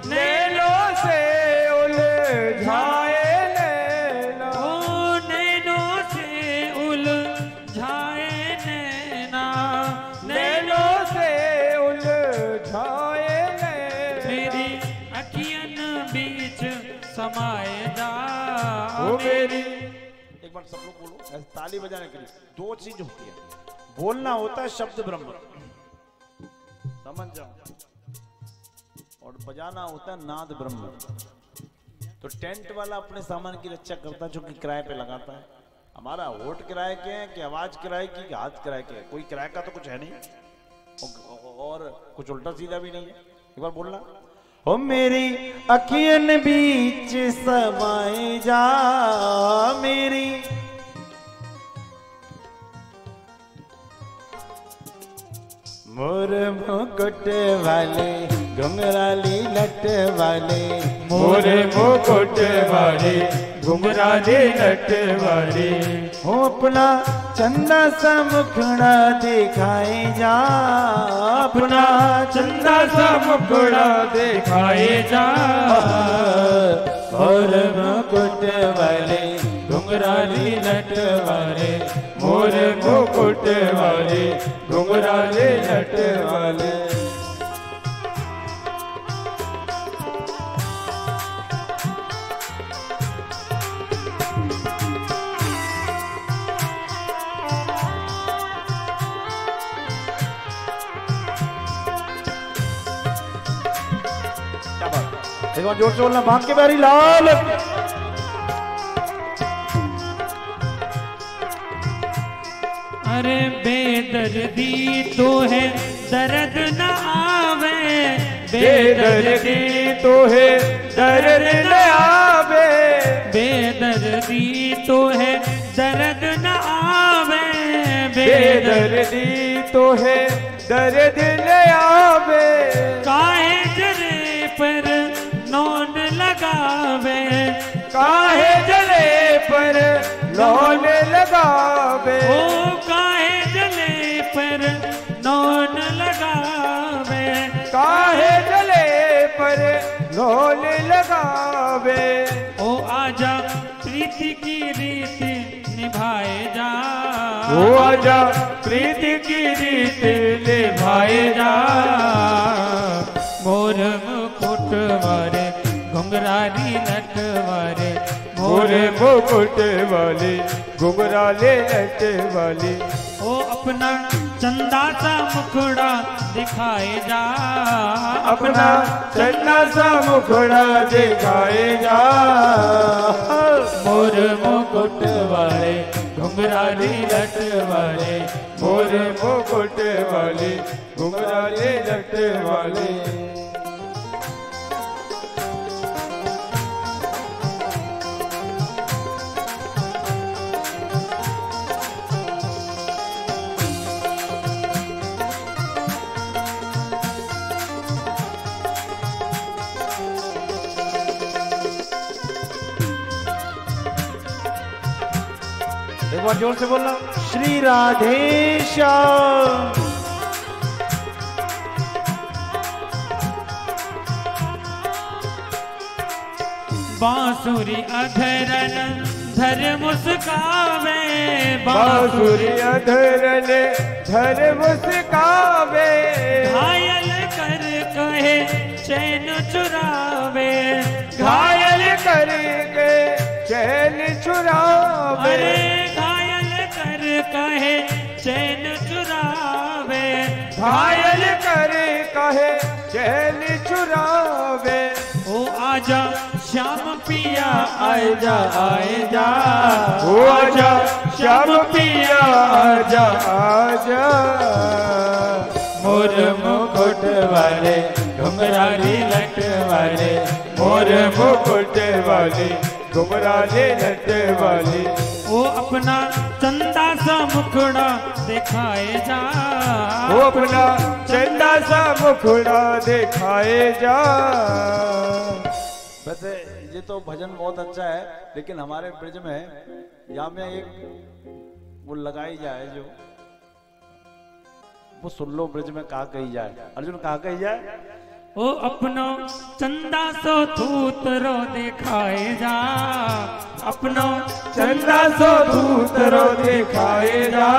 नैनों से उलझाए नैना, ओ नैनों से उलझाए नैना, नैनों से उलझाए नैना। मेरी अखियन बीच समाए जा, ओ मेरी एक बार सब लोग बोलो, ऐसे ताली बजाने के लिए दो चीज होती है, बोलना होता है शब्द ब्रह्म, समझ जाओ, और बजाना होता है नाद ब्रह्म। तो टेंट वाला अपने सामान की रक्षा करता है, जो कि किराए पे लगाता है। हमारा होठ किराए के हैं कि आवाज किराए की कि हाथ किराए के है, कोई किराए का तो कुछ है नहीं और कुछ उल्टा सीधा भी नहीं है। एक बार बोलना, ओ मेरी अखियन बीच समाए जा, मेरी मोर मुकुट वाले घुंघराली लट वाले, मोर मुकुट वाले घुंघराले लट वाले, हो अपना चंदा सा मुखड़ा दिखाए जा, अपना चंदा सा मुखड़ा दिखाए जा, मोर मुकुट वाले घुंघराली लट वाले, मोर मुकुट वाले घुंघराले लट वाले। एक बार जोर से बोलना, भाग के बैरी लाल। अरे बेदर्दी तो है दर्द न आवे, बेदर्दी तो है दर्द न आवे, बेदर्दी तो है दर्द न आवे, बेदर्दी तो है दर्द न आवे। काहे जरे पर नौन लगावे, काहे जले पर लौन लगावे, ओ काहे जले पर नौन लगावे, काहे जले पर लौन लगावे। ओ आजा प्रीति की रीति निभाए जा, ओ आजा प्रीति की रीत निभाए जा, मोर मुकुट वारे घुंघराली लट वारे, मोर मुकुट वाले घुंघराले लट वाले, ओ अपना चंदा सा मुखड़ा दिखाए जा, अपना चन्ना सा मुखड़ा दिखाए जा, मोर मुकुट वाले घुंघराली लट वाले, मोर मुकुट वाले घुंघराले लट वाले। एक बार जोर से बोलना, श्री राधेश्याम। बांसुरी अधरन धर मुस्कावे, बांसुरी अधरन धर मुस्कावे, घायल कर कहे चैन चुरावे, घायल करके चैन चुरावे, अरे घायल कर कहे चैन चुरावे, घायल कर कहे चैन चुरावे। ओ आजा श्याम पिया आए जा, आए जा, ओ आजा श्याम पिया आजा, आजा, मोर मुकुट वाले घुंघराली लट वाले, मोर मुकुट वाले घुंघराले लट वाले। वो अपना चंदा सा मुखड़ा दिखाए जा, वो अपना चंदा सा मुखड़ा दिखाए जा। वैसे ये तो भजन बहुत अच्छा है, लेकिन हमारे ब्रज में यहाँ में एक वो लगाई जाए जो वो सुन लो ब्रज में कहा कही जाए। अर्जुन कहा कही जाए, वो अपनो चंदा सो थूतरो दिखाए जा, अपनो चंदा सो दूतरो दिखाए जा।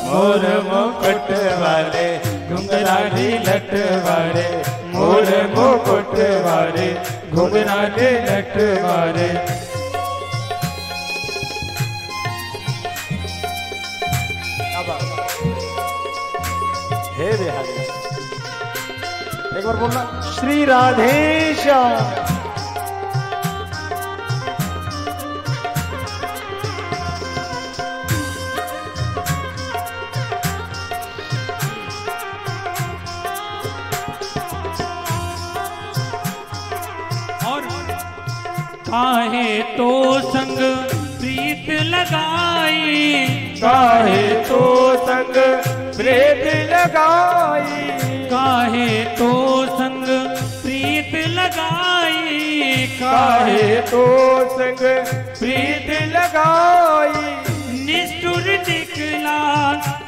मोर मुकुट वाले घुंघराले लट वाले, मोर मुकुट वाले घुंघराले लट वाले। हे बिहारी एक बार बोलना, श्री राधेश्याम। और काहे तो संग प्रीत लगाई, काहे तो संग प्रीत लगाई, काहे तो संग प्रीत लगाई, काहे तो संग प्रीत लगाई। निष्ठुर निकला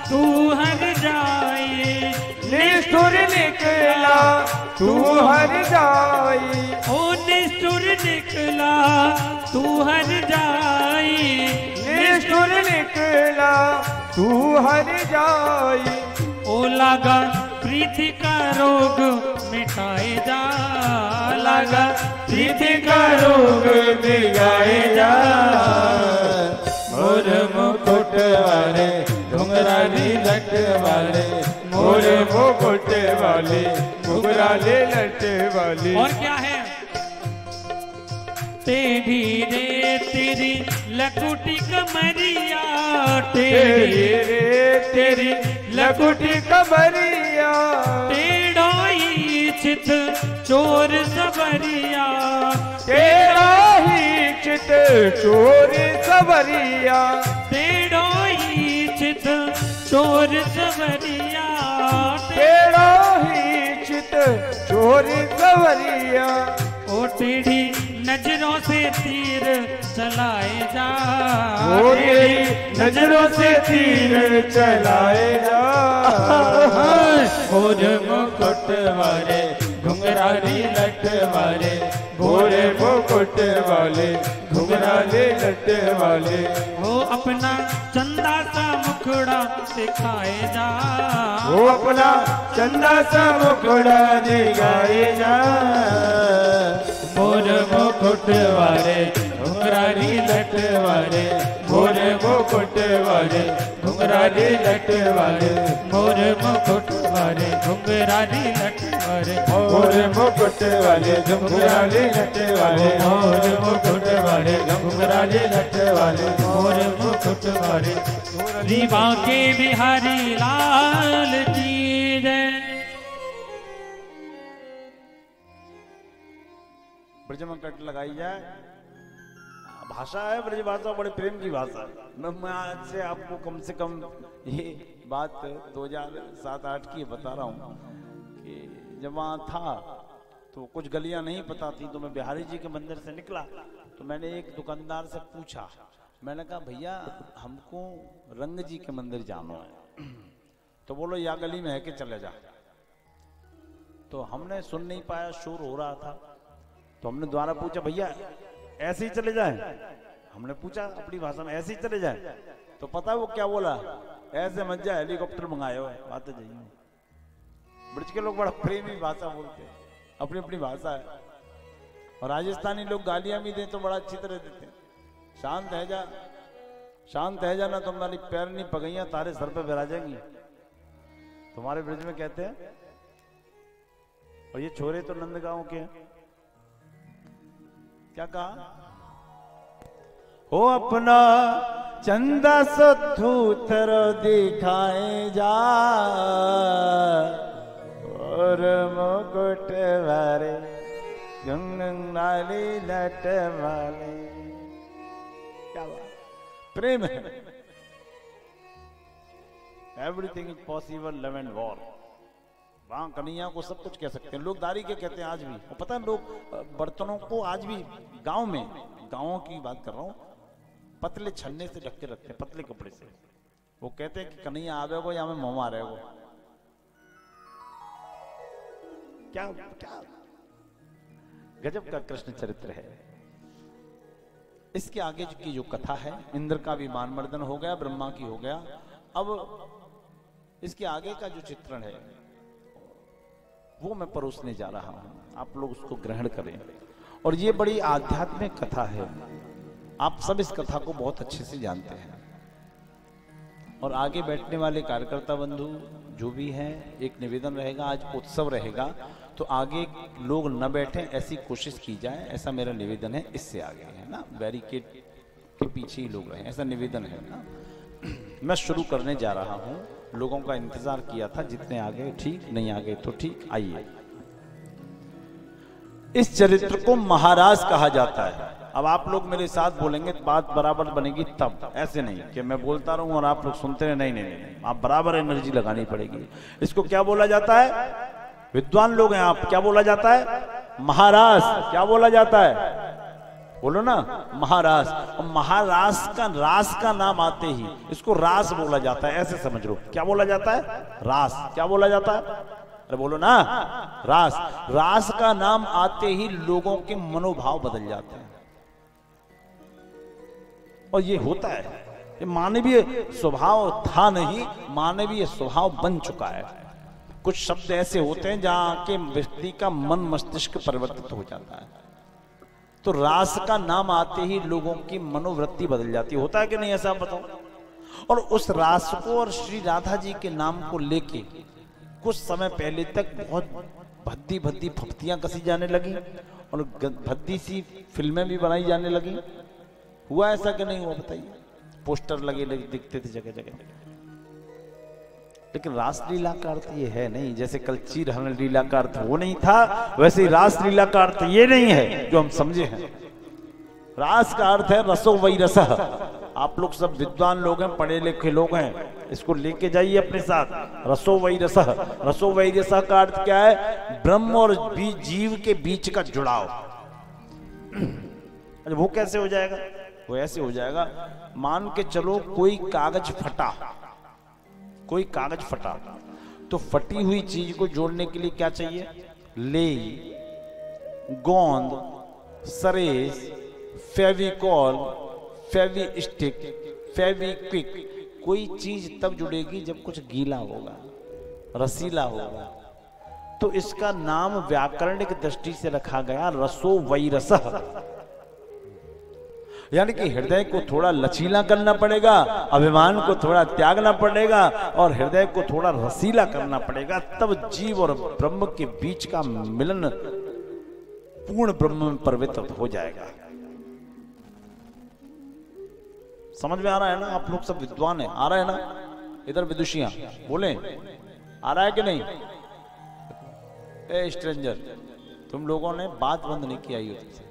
तू हर जाए, निष्ठुर निकला तू हर जाई। ओ निष्ठुर निकला तू हर जाई, निष्ठुर निकला तू हर जाई। ओ लगा प्रीति का रोग मिटाए जा, लगा प्रीति का रोग दिगाए जा। मोर मुकुट वाले घुंघराले लट वाले, मोर मुकुट वाले घुंघराले लट वाले। और क्या है, टेढ़ी रे तेरी लकुटी कमरिया, तेरी रे तेरी लकुटी कमरिया, टेढ़ोई चित चोर सबरिया, तेरा ही चित चोर सबरिया, टेढ़ोई चित चोर सबरिया, तेरा ही चित चोर सबरिया। ओ टेढ़ी नजरों से तीर चलाए जा, ओ तेरी नजरों से तीर चलाए जा। मोर मुकुट वाले घुंघराले लट वाले, मोर मुकुट वाले घुंघराले लट वाले। वो अपना चंदा सा मुखड़ा दिखाए जा, वो अपना चंदा सा मुखड़ा दिखाए जा। मोर मुकुट वाले घुंघराले लट वाले, मोर मुकुट वाले घुंघराले लट वाले, मोर मुकुट वाले घुंघराली लट वाले, मोर मुकुट वाले घुंघराले लट वाले, मोर मुकुट वाले घुंघराले लट वाले, मोर मुकुट वाले रीवा के बिहारी लाल की जय। ब्रज में कट लगाई जाए। भाषा है ब्रज भाषा, बड़े प्रेम की भाषा है। मैं आज से आपको कम से कम ये बात 2007-8 की बता रहा हूँ कि जब वहाँ था तो कुछ गलियां नहीं पता थी, तो मैं बिहारी जी के मंदिर से निकला तो मैंने एक दुकानदार से पूछा, मैंने कहा भैया हमको रंग जी के मंदिर जाना है। तो बोलो या गली में है कि चले जा। तो हमने सुन नहीं पाया, शोर हो रहा था, तो हमने दोबारा पूछा भैया ऐसे ही चले जाए। हमने पूछा अपनी भाषा में ऐसे ही चले जाए। तो पता है वो क्या बोला, ऐसे मत जा, हेलीकॉप्टर मंगाए हो बात जाइए। ब्रज के लोग बड़ा प्रेमी भाषा बोलते हैं, अपनी अपनी भाषा है। और राजस्थानी लोग गालियां भी दें तो बड़ा अच्छी तरह देते हैं। शांत है जा, शांत है जा ना, तुम्हारी पैर नहीं पगैया तारे सर पे बिरा जाएंगी, तुम्हारे ब्रज में कहते हैं। और ये छोरे तो नंदगांव के हैं। क्या कहा, ओ अपना चंदा सथूतर दिखाए जा, और मुकुट वाले घुंघराले वाली लट वाली। क्या बात, प्रेम है। Everything is possible, love and war. वहां कन्हैया को सब कुछ कह सकते हैं लोग, दारी के कहते हैं आज भी। और पता है लोग बर्तनों को आज भी गांव में, गांवों की बात कर रहा हूं, पतले छन्ने से ढक के रखते हैं, पतले कपड़े से। वो कहते हैं कि कन्हैया आवेगो या मैं मोमा रहेगो। क्या क्या गजब का कृष्ण चरित्र है। इसके आगे की जो कथा है, इंद्र का भी मान मर्दन हो गया, ब्रह्मा की हो गया। अब इसके आगे का जो चित्रण है वो मैं परोसने जा रहा हूं, आप लोग उसको ग्रहण करें। और ये बड़ी आध्यात्मिक कथा है, आप सब इस कथा को बहुत अच्छे से जानते हैं। और आगे बैठने वाले कार्यकर्ता बंधु जो भी हैं, एक निवेदन रहेगा, आज उत्सव रहेगा तो आगे लोग न बैठें ऐसी कोशिश की जाए, ऐसा मेरा निवेदन है। इससे आगे है ना, बैरिकेड के पीछे ही लोग रहें, ऐसा निवेदन है ना। मैं शुरू करने जा रहा हूं, लोगों का इंतजार किया था, जितने आ गए ठीक, नहीं आ गए तो ठीक। आइए, इस चरित्र को महाराज कहा जाता है। अब आप लोग मेरे साथ बोलेंगे तो बात बराबर बनेगी, तब ऐसे नहीं कि मैं बोलता रहूं और आप लोग सुनते रहे। नहीं नहीं नहीं, आप बराबर एनर्जी लगानी पड़ेगी। इसको क्या बोला जाता है? विद्वान लोग हैं आप, क्या बोला जाता है? महाराज। क्या बोला जाता है? बोलो ना, महाराज। और महाराज का, रास का नाम आते ही इसको रास बोला जाता है, ऐसे समझ लो। क्या बोला जाता है? रास। क्या बोला जाता है? अरे बोलो ना, रास। रास का नाम आते ही लोगों के मनोभाव बदल जाते हैं। और ये होता है, ये मानवीय स्वभाव था नहीं, मानवीय स्वभाव बन चुका है। कुछ शब्द ऐसे होते हैं जहां के व्यक्ति का मन मस्तिष्क परिवर्तित हो जाता है। तो रास का नाम आते ही लोगों की मनोवृत्ति बदल जाती है। होता है कि नहीं, ऐसा बताओ। और उस रास को और श्री राधा जी के नाम को लेके कुछ समय पहले तक बहुत भद्दी भद्दी फप्तियां कसी जाने लगी और भद्दी सी फिल्में भी बनाई जाने लगी। हुआ ऐसा कि नहीं हुआ, बताइए। पोस्टर लगे दिखते थे जगह जगह। लेकिन रासलीला का अर्थ ये है नहीं, जैसे कल चीरहरण लीला का अर्थ वो नहीं था, वैसे ही रासलीला का अर्थ ये नहीं है जो हम समझे हैं। रास का अर्थ है रसो वही रसह। आप लोग सब विद्वान लोग हैं, पढ़े लिखे लोग हैं, इसको लेके जाइए अपने साथ। रसो वही रसह। रसो वही रसह का अर्थ क्या है? ब्रह्म और जीव के बीच का जुड़ाव। वो कैसे हो जाएगा? वो ऐसे हो जाएगा, मान के चलो कोई कागज फटा, कोई कागज फटा, तो फटी हुई चीज को जोड़ने के लिए क्या चाहिए? लेई, गोंद, सरेस, फेविकॉल, फेविस्टिक, फेविक्विक। कोई चीज तब जुड़ेगी जब कुछ गीला होगा, रसीला होगा। तो इसका नाम व्याकरणिक दृष्टि से रखा गया रसो वैरसः। यानी कि हृदय को थोड़ा लचीला करना पड़ेगा, अभिमान को थोड़ा त्यागना पड़ेगा और हृदय को थोड़ा रसीला करना पड़ेगा, तब जीव और ब्रह्म के बीच का मिलन पूर्ण ब्रह्म में परिवर्तित हो जाएगा। समझ में आ रहा है ना? आप लोग सब विद्वान हैं, आ रहा है ना? इधर विदुषियां बोले, आ रहा है कि नहीं? ए स्ट्रेंजर, तुम लोगों ने बात बंद नहीं की आई होती,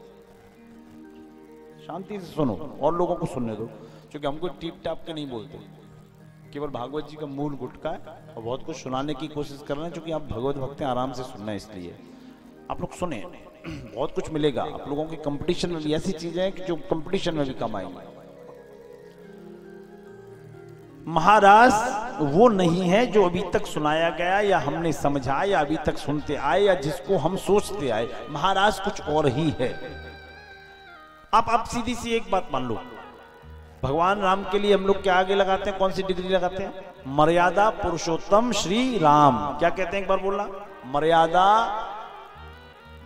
शांति से सुनो और लोगों को सुनने दो, क्योंकि हमको टीप टाप के नहीं बोलते। केवल भागवत जी का मूल गुटका है और बहुत कुछ सुनाने की कोशिश कर रहे हैं, क्योंकि आप भगवत भक्त हैं, आराम से सुनना है। इसलिए आप लोग सुने, बहुत कुछ मिलेगा आप लोगों के। कंपटीशन में भी ऐसी चीजें हैं कि जो कंपटीशन में भी कम आएंगी। महाराज वो नहीं है जो अभी तक सुनाया गया या हमने समझा या अभी तक सुनते आए या जिसको हम सोचते आए। महाराज कुछ और ही है। आप सीधी सी एक बात मान लो, भगवान राम के लिए हम लोग क्या आगे लगाते हैं? कौन सी डिग्री लगाते हैं? मर्यादा पुरुषोत्तम श्री राम। क्या कहते हैं, एक बार बोलना?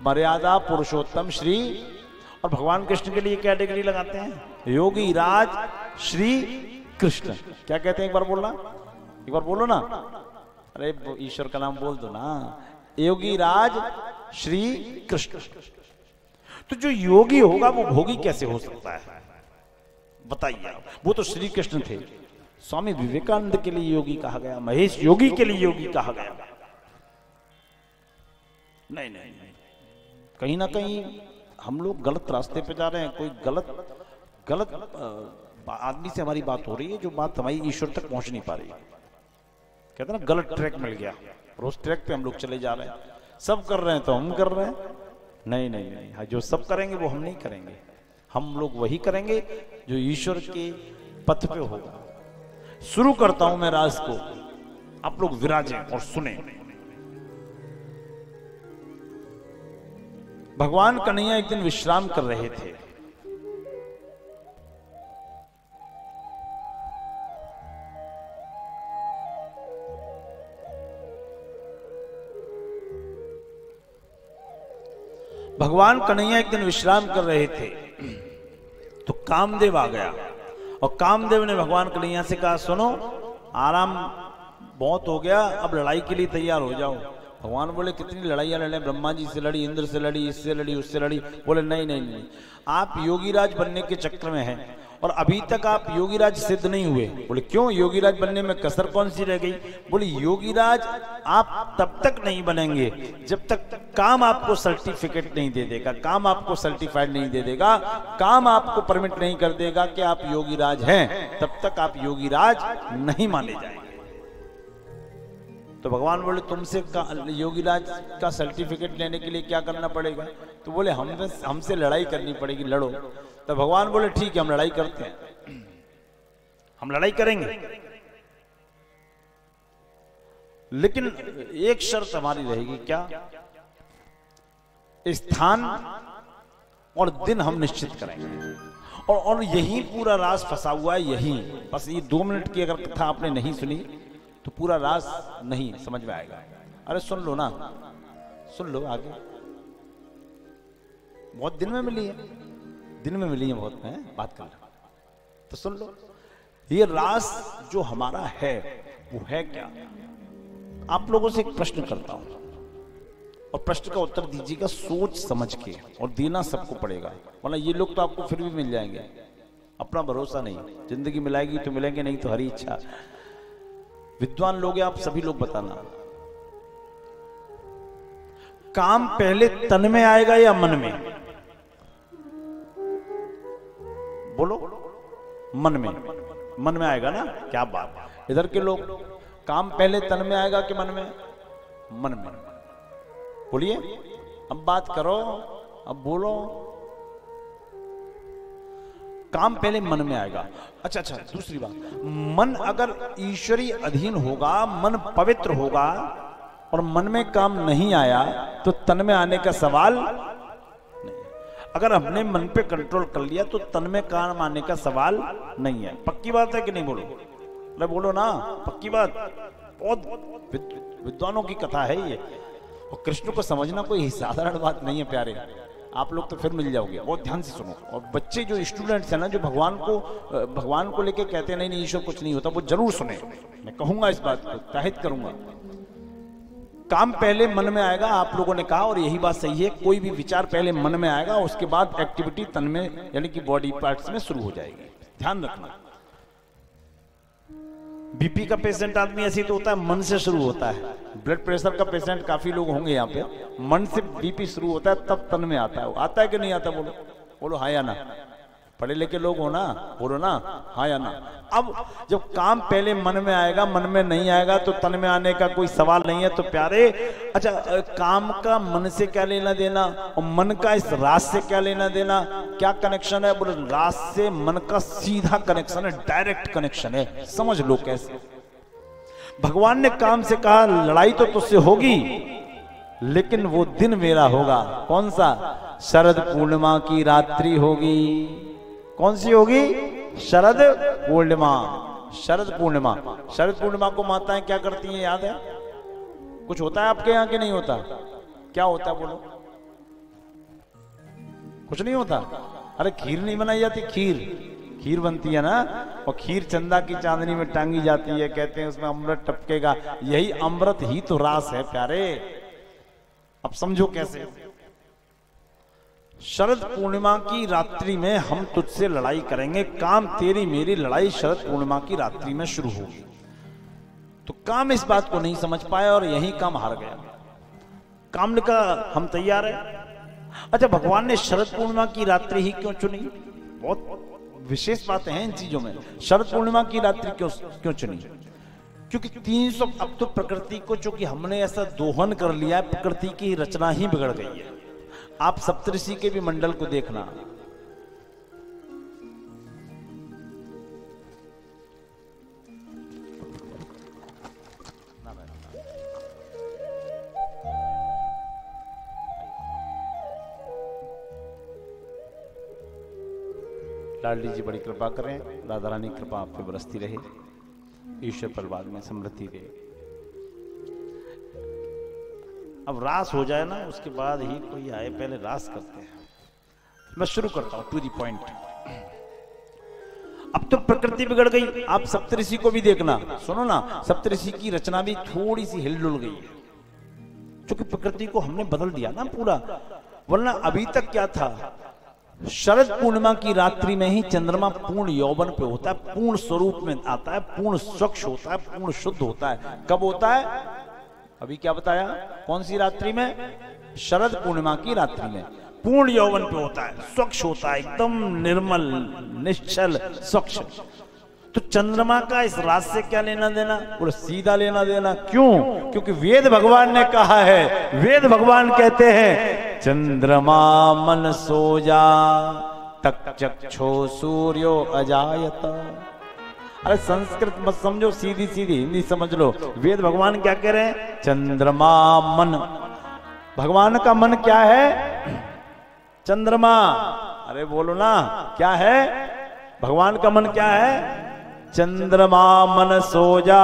मर्यादा पुरुषोत्तम श्री। और भगवान कृष्ण के लिए क्या डिग्री लगाते हैं? योगी राज श्री कृष्ण। क्या कहते हैं, एक बार बोलना? एक बार बोलो ना। अरे ईश्वर का नाम बोल दो ना। योगी राज श्री कृष्ण। तो जो योगी होगा वो भोगी कैसे हो सकता है, बताइए आप? वो तो श्री कृष्ण थे। स्वामी विवेकानंद के लिए योगी कहा गया, महेश योगी के लिए योगी कहा गया। नहीं नहीं नहीं, कहीं ना कहीं हम लोग गलत रास्ते पे जा रहे हैं, कोई गलत आदमी से हमारी बात हो रही है जो बात हमारी ईश्वर तक पहुंच नहीं पा रही। कहते हैं ना गलत ट्रैक मिल गया और उस ट्रैक पे हम लोग चले जा रहे हैं। सब कर रहे हैं तो हम कर रहे हैं, नहीं नहीं नहीं, जो सब करेंगे वो हम नहीं करेंगे। हम लोग वही करेंगे जो ईश्वर के पथ पे होगा। शुरू करता हूं मैं राज को, आप लोग विराजें और सुने। भगवान कन्हैया एक दिन विश्राम कर रहे थे। भगवान कन्हैया एक दिन विश्राम कर रहे थे तो कामदेव आ गया और कामदेव ने भगवान कन्हैया से कहा, सुनो आराम बहुत हो गया, अब लड़ाई के लिए तैयार हो जाओ। भगवान बोले कितनी लड़ाइयां लड़े, ब्रह्मा जी से लड़ी, इंद्र से लड़ी, इससे लड़ी, उससे लड़ी। बोले नहीं नहीं नहीं, आप योगीराज बनने के चक्कर में हैं और अभी तक आप योगीराज सिद्ध नहीं हुए। बोले क्यों, योगीराज बनने में कसर कौन सी रह गई? बोले योगीराज आप तब तक नहीं बनेंगे जब तक काम आपको सर्टिफिकेट नहीं दे देगा, काम आपको सर्टिफाइड नहीं दे देगा, काम आपको परमिट नहीं कर देगा कि आप योगीराज हैं, तब तक आप योगीराज नहीं माने जाएंगे। तो भगवान बोले तुमसे योगीराज का सर्टिफिकेट लेने के लिए क्या करना पड़ेगा? तो बोले हमसे लड़ाई करनी पड़ेगी, लड़ो। तो भगवान बोले ठीक है, हम लड़ाई करते हैं, हम लड़ाई करेंगे, लेकिन एक शर्त हमारी रहेगी। क्या? स्थान और दिन हम निश्चित करेंगे और यही पूरा राज फंसा हुआ है। यही बस ये 2 मिनट की अगर कथा आपने नहीं सुनी तो पूरा राज नहीं समझ में आएगा। अरे सुन लो ना, सुन लो आगे, बहुत दिन में मिली है, दिन में मिली है बहुत, में बात कर लो तो सुन लो। ये राज जो हमारा है वो है क्या? आप लोगों से एक प्रश्न करता हूं और प्रश्न का उत्तर दीजिएगा सोच समझ के, और देना सबको पड़ेगा, वरना ये लोग तो आपको फिर भी मिल जाएंगे। अपना भरोसा नहीं, जिंदगी मिलाएगी तो मिलेंगे, नहीं तो हरी इच्छा। विद्वान लोग हैं आप सभी लोग, बताना काम पहले तन में आएगा या मन में? बोलो, मन में, मन में आएगा ना? क्या बात। इधर के लोग काम पहले तन में आएगा कि मन में? मन में। बोलिए, अब बात करो, अब बोलो। काम पहले मन में आएगा। अच्छा, दूसरी बात, मन अगर ईश्वरी अधीन होगा, मन पवित्र होगा और मन में काम नहीं आया तो तन में आने का सवाल नहीं। अगर हमने मन पे कंट्रोल कर लिया तो तन में काम आने का सवाल नहीं है। पक्की बात है कि नहीं? बोलो, अरे बोलो ना, पक्की बात। बहुत विद्वानों की कथा है ये, और कृष्ण को समझना कोई साधारण बात नहीं है प्यारे। आप लोग तो फिर मिल जाओगे, बहुत ध्यान से सुनो। और बच्चे जो स्टूडेंट्स हैं ना, जो भगवान को लेके कहते हैं नहीं ईश्वर कुछ नहीं होता, वो जरूर सुने। मैं कहूंगा इस बात को, ताहिद करूंगा। काम पहले मन में आएगा, आप लोगों ने कहा, और यही बात सही है। कोई भी विचार पहले मन में आएगा, उसके बाद एक्टिविटी तन में यानी कि बॉडी पार्ट्स में शुरू हो जाएगी। ध्यान रखना। बीपी का पेशेंट आदमी ऐसे तो होता है, मन से शुरू होता है। ब्लड प्रेशर का पेशेंट काफी लोग होंगे यहाँ पे, मन से बीपी शुरू होता है, तब तन में आता है। आता है कि नहीं आता? बोलो, बोलो हाँ या ना। पढ़े लिखे लोग हो ना, बोलो ना हाँ या ना। अब जब काम पहले मन में आएगा, मन में नहीं आएगा तो तन में आने का कोई सवाल नहीं है। तो प्यारे, अच्छा, काम का मन से क्या लेना देना और मन का इस राज से क्या लेना देना? क्या कनेक्शन है? बोले राज से मन का सीधा कनेक्शन है, डायरेक्ट कनेक्शन है। समझ लो कैसे। भगवान ने काम से कहा लड़ाई तो तुझसे होगी, लेकिन वो दिन मेरा होगा। कौन सा? शरद पूर्णिमा की रात्रि होगी। कौन सी होगी? शरद पूर्णिमा। शरद पूर्णिमा, शरद पूर्णिमा को माताएं क्या करती हैं, याद है? कुछ होता है आपके यहाँ कि नहीं होता? क्या होता है बोलो? कुछ नहीं होता? अरे खीर नहीं बनाई जाती? खीर बनती है ना, और खीर चंदा की चांदनी में टांगी जाती है, कहते हैं उसमें अमृत टपकेगा। यही अमृत ही तो रास है प्यारे। अब समझो कैसे। शरद पूर्णिमा की रात्रि में हम तुझसे लड़ाई करेंगे। काम तेरी मेरी लड़ाई शरद पूर्णिमा की रात्रि में शुरू होगी। तो काम इस बात को नहीं समझ पाया और यही काम हार गया। काम ने कहा हम तैयार हैं, अच्छा, भगवान ने शरद पूर्णिमा की रात्रि ही क्यों चुनी? बहुत विशेष बातें हैं इन चीजों में। शरद पूर्णिमा की रात्रि क्यों चुनी? क्योंकि 300 अब तो प्रकृति को चूंकि हमने ऐसा दोहन कर लिया है, प्रकृति की रचना ही बिगड़ गई है। आप सप्तऋषि के भी मंडल को देखना, लाडली जी बड़ी कृपा करें, राधा रानी कृपा आप पे बरसती रहे, ईश्वर परिवार में समृद्धि रहे। अब रास हो जाए ना, उसके बाद ही कोई आए, पहले रास करते हैं। मैं शुरू करता हूं टू दी पॉइंट। अब तो प्रकृति बिगड़ गई। आप सप्तऋषि को भी देखना, सुनो ना, सप्तऋषि की रचना भी थोड़ी सी हिलडुल गई है, क्योंकि प्रकृति को हमने बदल दिया ना पूरा। वरना अभी तक क्या था, शरद पूर्णिमा की रात्रि में ही चंद्रमा पूर्ण यौवन पे होता है, पूर्ण स्वरूप में आता है, पूर्ण स्वच्छ होता है, पूर्ण शुद्ध होता है। कब होता है? अभी क्या बताया? कौन सी रात्रि में? शरद पूर्णिमा की रात्रि में पूर्ण यौवन पे होता है, स्वच्छ होता है, एकदम निर्मल, निश्चल, स्वच्छ। तो चंद्रमा का इस रात से क्या लेना देना? और सीधा लेना देना। क्यों? क्योंकि वेद भगवान ने कहा है, वेद भगवान कहते हैं चंद्रमा मन सोजा तक चक्षो सूर्यो अजायत। अरे संस्कृत मत समझो, सीधी सीधी हिंदी समझ लो। वेद भगवान क्या कह रहे हैं? चंद्रमा मन, भगवान का मन क्या है? चंद्रमा। अरे बोलो ना, क्या है? भगवान का मन क्या है? चंद्रमा मन सोजा।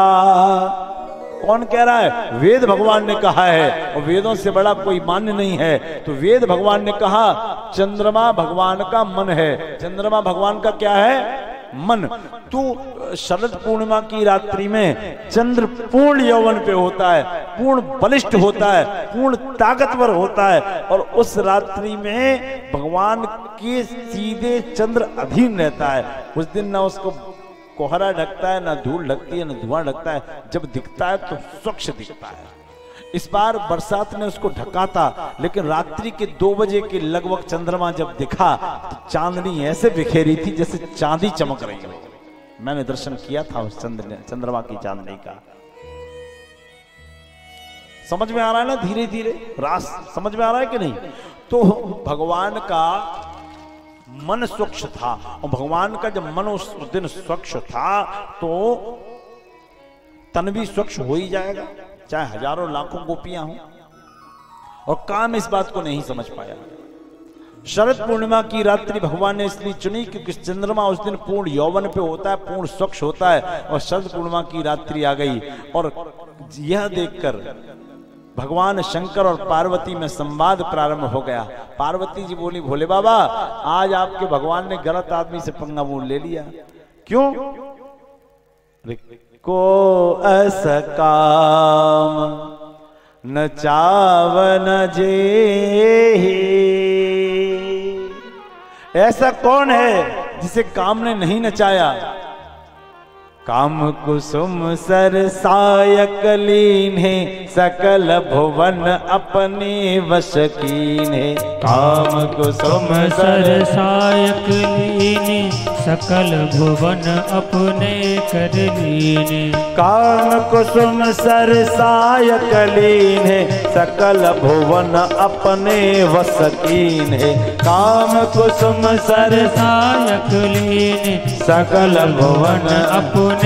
कौन कह रहा है? वेद भगवान ने कहा है, और वेदों से बड़ा कोई मान्य नहीं है। तो वेद भगवान ने कहा चंद्रमा भगवान का मन है। चंद्रमा भगवान का क्या है? मन। तो शरद पूर्णिमा की रात्रि में चंद्र पूर्ण यौवन पे होता है, पूर्ण बलिष्ठ होता है, पूर्ण ताकतवर होता है, और उस रात्रि में भगवान के सीधे चंद्र अधीन रहता है। उस दिन ना उसको कोहरा ढकता है, ना धूल ढकती है, ना धुआं ढकता है। जब दिखता है तो स्वच्छ दिखता है। इस बार बरसात ने उसको ढका था, लेकिन रात्रि के 2 बजे के लगभग चंद्रमा जब दिखा तो चांदनी ऐसे बिखेरी थी जैसे चांदी चमक रही हो। मैंने दर्शन किया था उस चंद्रमा की चांदनी का। समझ में आ रहा है ना? धीरे धीरे रास समझ में आ रहा है कि नहीं? तो भगवान का मन स्वच्छ था, और भगवान का जब मन उस दिन स्वच्छ था तो तन भी स्वच्छ हो ही जाएगा, चाहे हजारों लाखों गोपियां हों। और काम इस बात को नहीं समझ पाया। शरद पूर्णिमा की रात्रि भगवान ने इसलिए चुनी क्योंकि चंद्रमा उस दिन पूर्ण यौवन पे होता है, पूर्ण स्वच्छ होता है, और शरद पूर्णिमा की रात्रि आ गई। और यह देखकर भगवान शंकर और पार्वती में संवाद प्रारंभ हो गया। पार्वती जी बोली, भोले बाबा आज आपके भगवान ने गलत आदमी से पंगा मोल ले लिया। क्यों? को अस काम न चावन जे, ऐसा कौन है जिसे काम ने नहीं नचाया? काम कुसुम सरसायक लीन्हे सकल भुवन अपने वश कीन्हे। काम कुसुम सरसायक लीने सकल भुवन अपने कर लीने। काम कुसुम सरसायक लीन्हे सकल भुवन अपने वश कीन्हे। काम कुसुम सरसायक लीने सकल भुवन अपने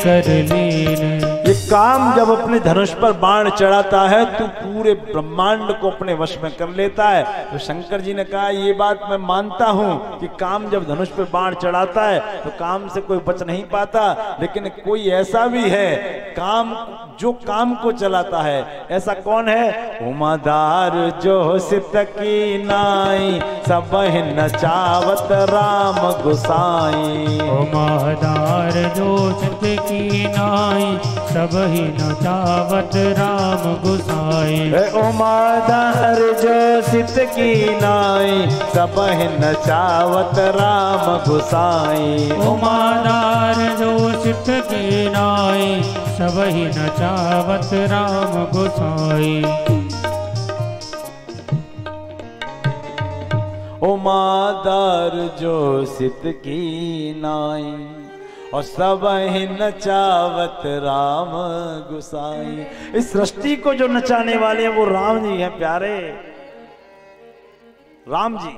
कर लीने। ये काम जब अपने धनुष पर बाण चढ़ाता है तो पूरे ब्रह्मांड को अपने वश में कर लेता है। तो शंकर जी ने कहा ये बात मैं मानता हूं कि काम जब धनुष पर बाण चढ़ाता है तो काम से कोई बच नहीं पाता, लेकिन कोई ऐसा भी है काम जो काम को चलाता है। ऐसा कौन है? उमादार जो सित की नाई सब नचावत राम गुसाई। उमादार जो सित की नाई सब ही नचावत राम गुसाई। उमादार जो सित की नाई सब नचावत राम गुसाई। उमादार जो सित की नाई सब ही नचावत राम गुसाई। उमादार जो सित की नाई, और सब ही नचावत राम गुसाई। इस सृष्टि को जो नचाने वाले हैं वो राम जी हैं प्यारे, राम जी।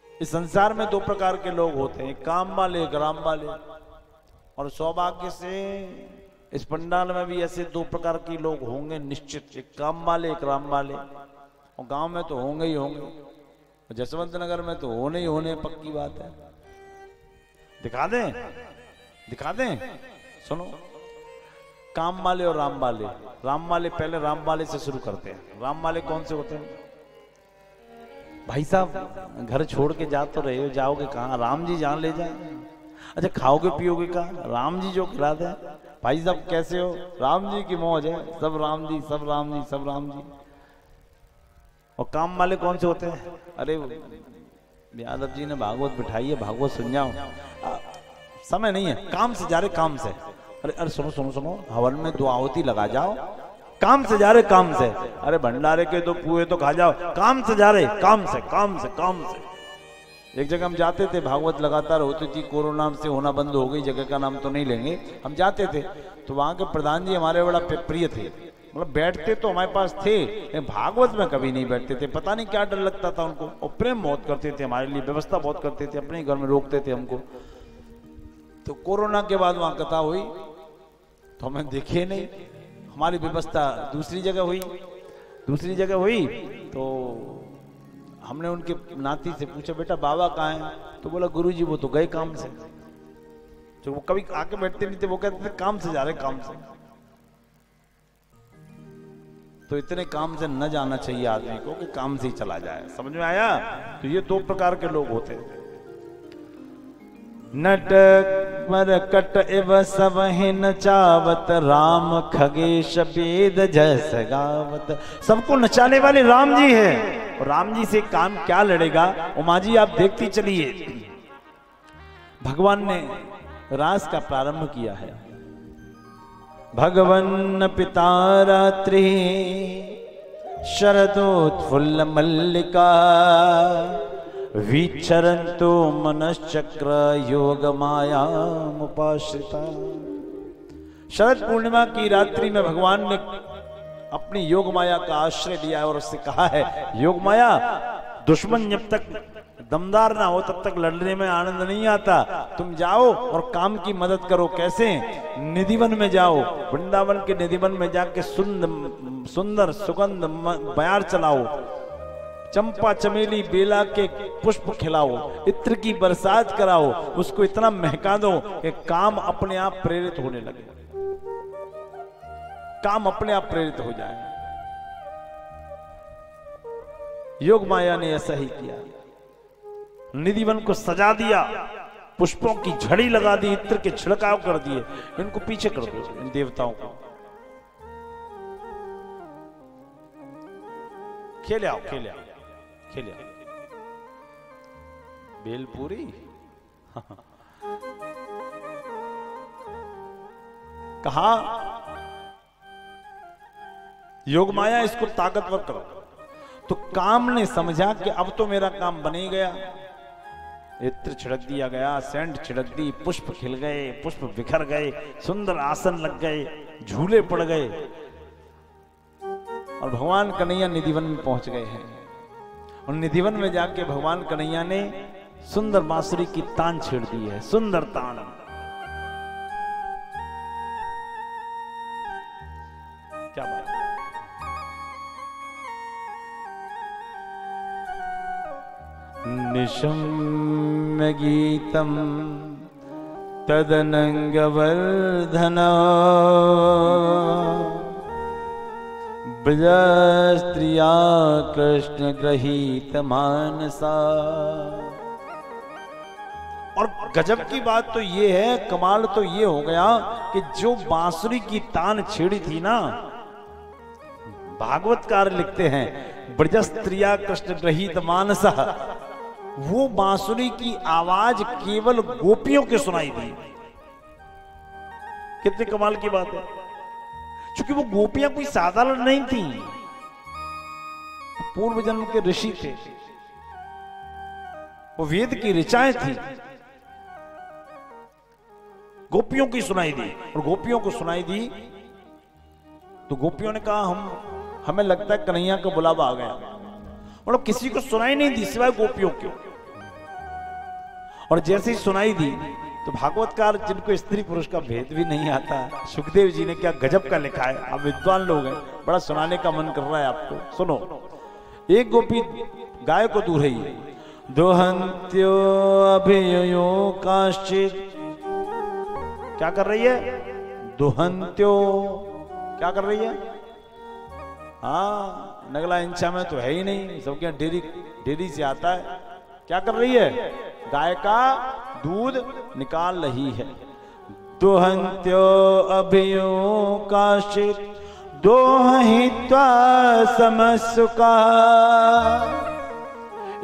इस संसार में दो प्रकार के लोग होते हैं, काम वाले, एक राम वाले। और सौभाग्य से इस पंडाल में भी ऐसे दो प्रकार के लोग होंगे निश्चित, एक काम वाले, एक राम वाले। और गांव में तो होंगे ही होंगे, जसवंत नगर में तो होने ही होने, पक्की बात है। दिखा दें, दिखा दें, सुनो। काम वाले और राम वाले। राम वाले, पहले राम वाले से शुरू करते हैं। राम वाले कौन से होते हैं? भाई साहब घर छोड़ के जा तो रहे हो, जाओगे कहाँ? राम जी जहाँ ले जाए। अच्छा खाओगे पियोगे कहाँ? राम जी जो खिला दे। भाई साहब कैसे हो? राम जी की मौज है, सब राम जी, सब राम जी, सब राम जी। और काम वाले कौन से होते हैं? अरे यादव जी ने भागवत बिठाई है, भागवत सुन जाओ। समय नहीं है, काम से जा रहे, काम से। अरे अरे सुनो सुनो सुनो, हवन में दो आहुति लगा जाओ, काम से जा रहे, काम से। अरे भंडारे के दो पुए तो खा जाओ, काम से जा रहे, काम से, काम से, काम से। एक जगह हम जाते थे, भागवत लगातार होती थी, कोरोना से होना बंद हो गई, जगह का नाम तो नहीं लेंगे। हम जाते थे तो वहां के प्रधान जी हमारे बड़ा प्रिय थे, मतलब बैठते तो हमारे पास थे, भागवत में कभी नहीं बैठते थे। पता नहीं क्या डर लगता था उनको, और प्रेम बहुत करते थे हमारे लिए, व्यवस्था बहुत करते थे, अपने घर में रोकते थे हमको। तो कोरोना के बाद वहां कथा हुई तो हमें देखे नहीं, हमारी व्यवस्था दूसरी जगह हुई, दूसरी जगह हुई। तो हमने उनके नाती से पूछा, बेटा बाबा कहाँ हैं? तो बोला गुरुजी वो तो गए काम से। जो वो कभी आके बैठते नहीं थे, वो कहते थे काम से जा रहे, काम से। तो इतने काम से न जाना चाहिए आदमी को कि काम से ही चला जाए। समझ में आया? तो ये दो प्रकार के लोग होते हैं। नट मरकट एव सब ही नचावत, राम खगेश वेद जस गावत। सबको नचाने वाले राम जी हैं। और राम जी से काम क्या लड़ेगा? उमा जी आप देखती चलिए, भगवान ने रास का प्रारंभ किया है। भगवन पिता रात्रि शरदोत्फुल्ल मल्लिका, विचरन्तु मनश्चक्र योग माया मुपाश्रिता। शरद पूर्णिमा की रात्रि में भगवान ने अपनी योग माया का आश्रय लिया है और उससे कहा है, योग माया दुश्मन जब तक दमदार ना हो तब तक लड़ने में आनंद नहीं आता। तुम जाओ और काम की मदद करो। कैसे? निधिवन में जाओ, वृंदावन के निधिवन में जाके सुंदर सुगंध बयार चलाओ, चंपा चमेली बेला के पुष्प खिलाओ, इत्र की बरसात कराओ, उसको इतना महका दो कि काम अपने आप प्रेरित होने लगे, काम अपने आप प्रेरित हो जाए। योग माया ने ऐसा ही किया, निधिवन को सजा दिया, पुष्पों की झड़ी लगा दी, इत्र के छिड़काव कर दिए। इनको पीछे कर दो, इन देवताओं को। खेले आओ, खेले आओ, खेले आओ। बेलपूरी कहा योग माया इसको ताकतवर करो। तो काम ने समझा कि अब तो मेरा काम बन ही गया। इत्र छिड़क दिया गया, सेंट छिड़क दी, पुष्प खिल गए, पुष्प बिखर गए, सुंदर आसन लग गए, झूले पड़ गए और भगवान कन्हैया निधिवन में पहुंच गए हैं। और निधिवन में जाके भगवान कन्हैया ने सुंदर बांसुरी की तान छेड़ दी है, सुंदर तान। क्या बात है। निशम्य गीतम तदनंगवर्धन ब्रजस्त्रिया कृष्ण ग्रहीत मानसा। और गजब की बात तो ये है, कमाल तो ये हो गया कि जो बांसुरी की तान छेड़ी थी ना, भागवतकार लिखते हैं ब्रजस्त्रिया कृष्ण ग्रहीत मानसा, वो बांसुरी की आवाज केवल गोपियों के सुनाई दी। कितने कमाल की बात है। क्योंकि वो गोपियां कोई साधारण नहीं थी, पूर्व जन्म के ऋषि थे। वो वेद की ऋचाएं थी, गोपियों की सुनाई दी। और गोपियों को सुनाई दी तो गोपियों ने कहा हमें लगता है कन्हैया का बुलावा आ गया। मतलब किसी को सुनाई नहीं दी सिवाय गोपियों के। और जैसे ही सुनाई दी तो भागवतकार जिनको स्त्री पुरुष का भेद भी नहीं आता, सुखदेव जी ने क्या गजब का लिखा है। आप विद्वान लोग हैं, बड़ा सुनाने का मन कर रहा है आपको, सुनो। एक गोपी गाय को दूह रही है, दोहंत्यो अभियो काश्चित, क्या कर रही है? दोहंत्यो, क्या कर रही है? हाँ, नगला इंचा में तो है ही नहीं, सबके डेरी से आता है। क्या कर रही है? गाय का दूध निकाल रही है। दोहंत्यो अभियो काश्चित दोहित्वा समसुका।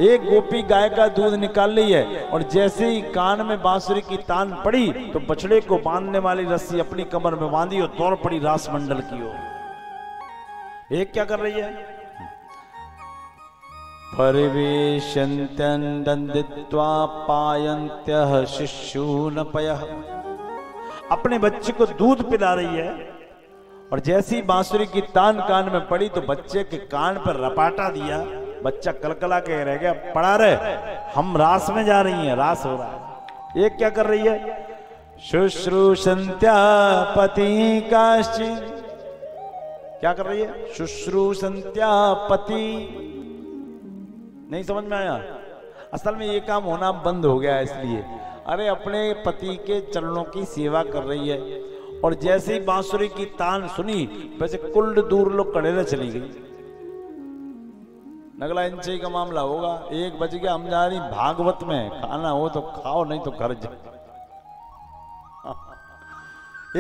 एक गोपी गाय का दूध निकाल रही है और जैसे ही कान में बांसुरी की तान पड़ी तो बछड़े को बांधने वाली रस्सी अपनी कमर में बांधी और दौड़ पड़ी रास मंडल की ओर। एक क्या कर रही है? परिवेशन्त्यं दन्दित्वा पायन्त्यः शिशूनपयः। अपने बच्चे को दूध पिला रही है और जैसी बांसुरी की तान कान में पड़ी तो बच्चे के कान पर रपाटा दिया। बच्चा कलकला के रह गया, पड़ा रहे, हम रास में जा रही हैं, रास हो रहा है। एक क्या कर रही है? शुश्रूषन्त्या पति काश्चित्। क्या कर रही है? शुश्रूषन्त्या पति। नहीं समझ में आया? असल में ये काम होना बंद हो गया इसलिए। अरे अपने पति के चरणों की सेवा कर रही है और जैसे ही बांसुरी की तान सुनी वैसे कुल्ड दूर लोग कड़ेरे चली गई। नगला इंचे का मामला होगा। 1 बज गया, हम जा रही भागवत में, खाना हो तो खाओ नहीं तो घर जाओ।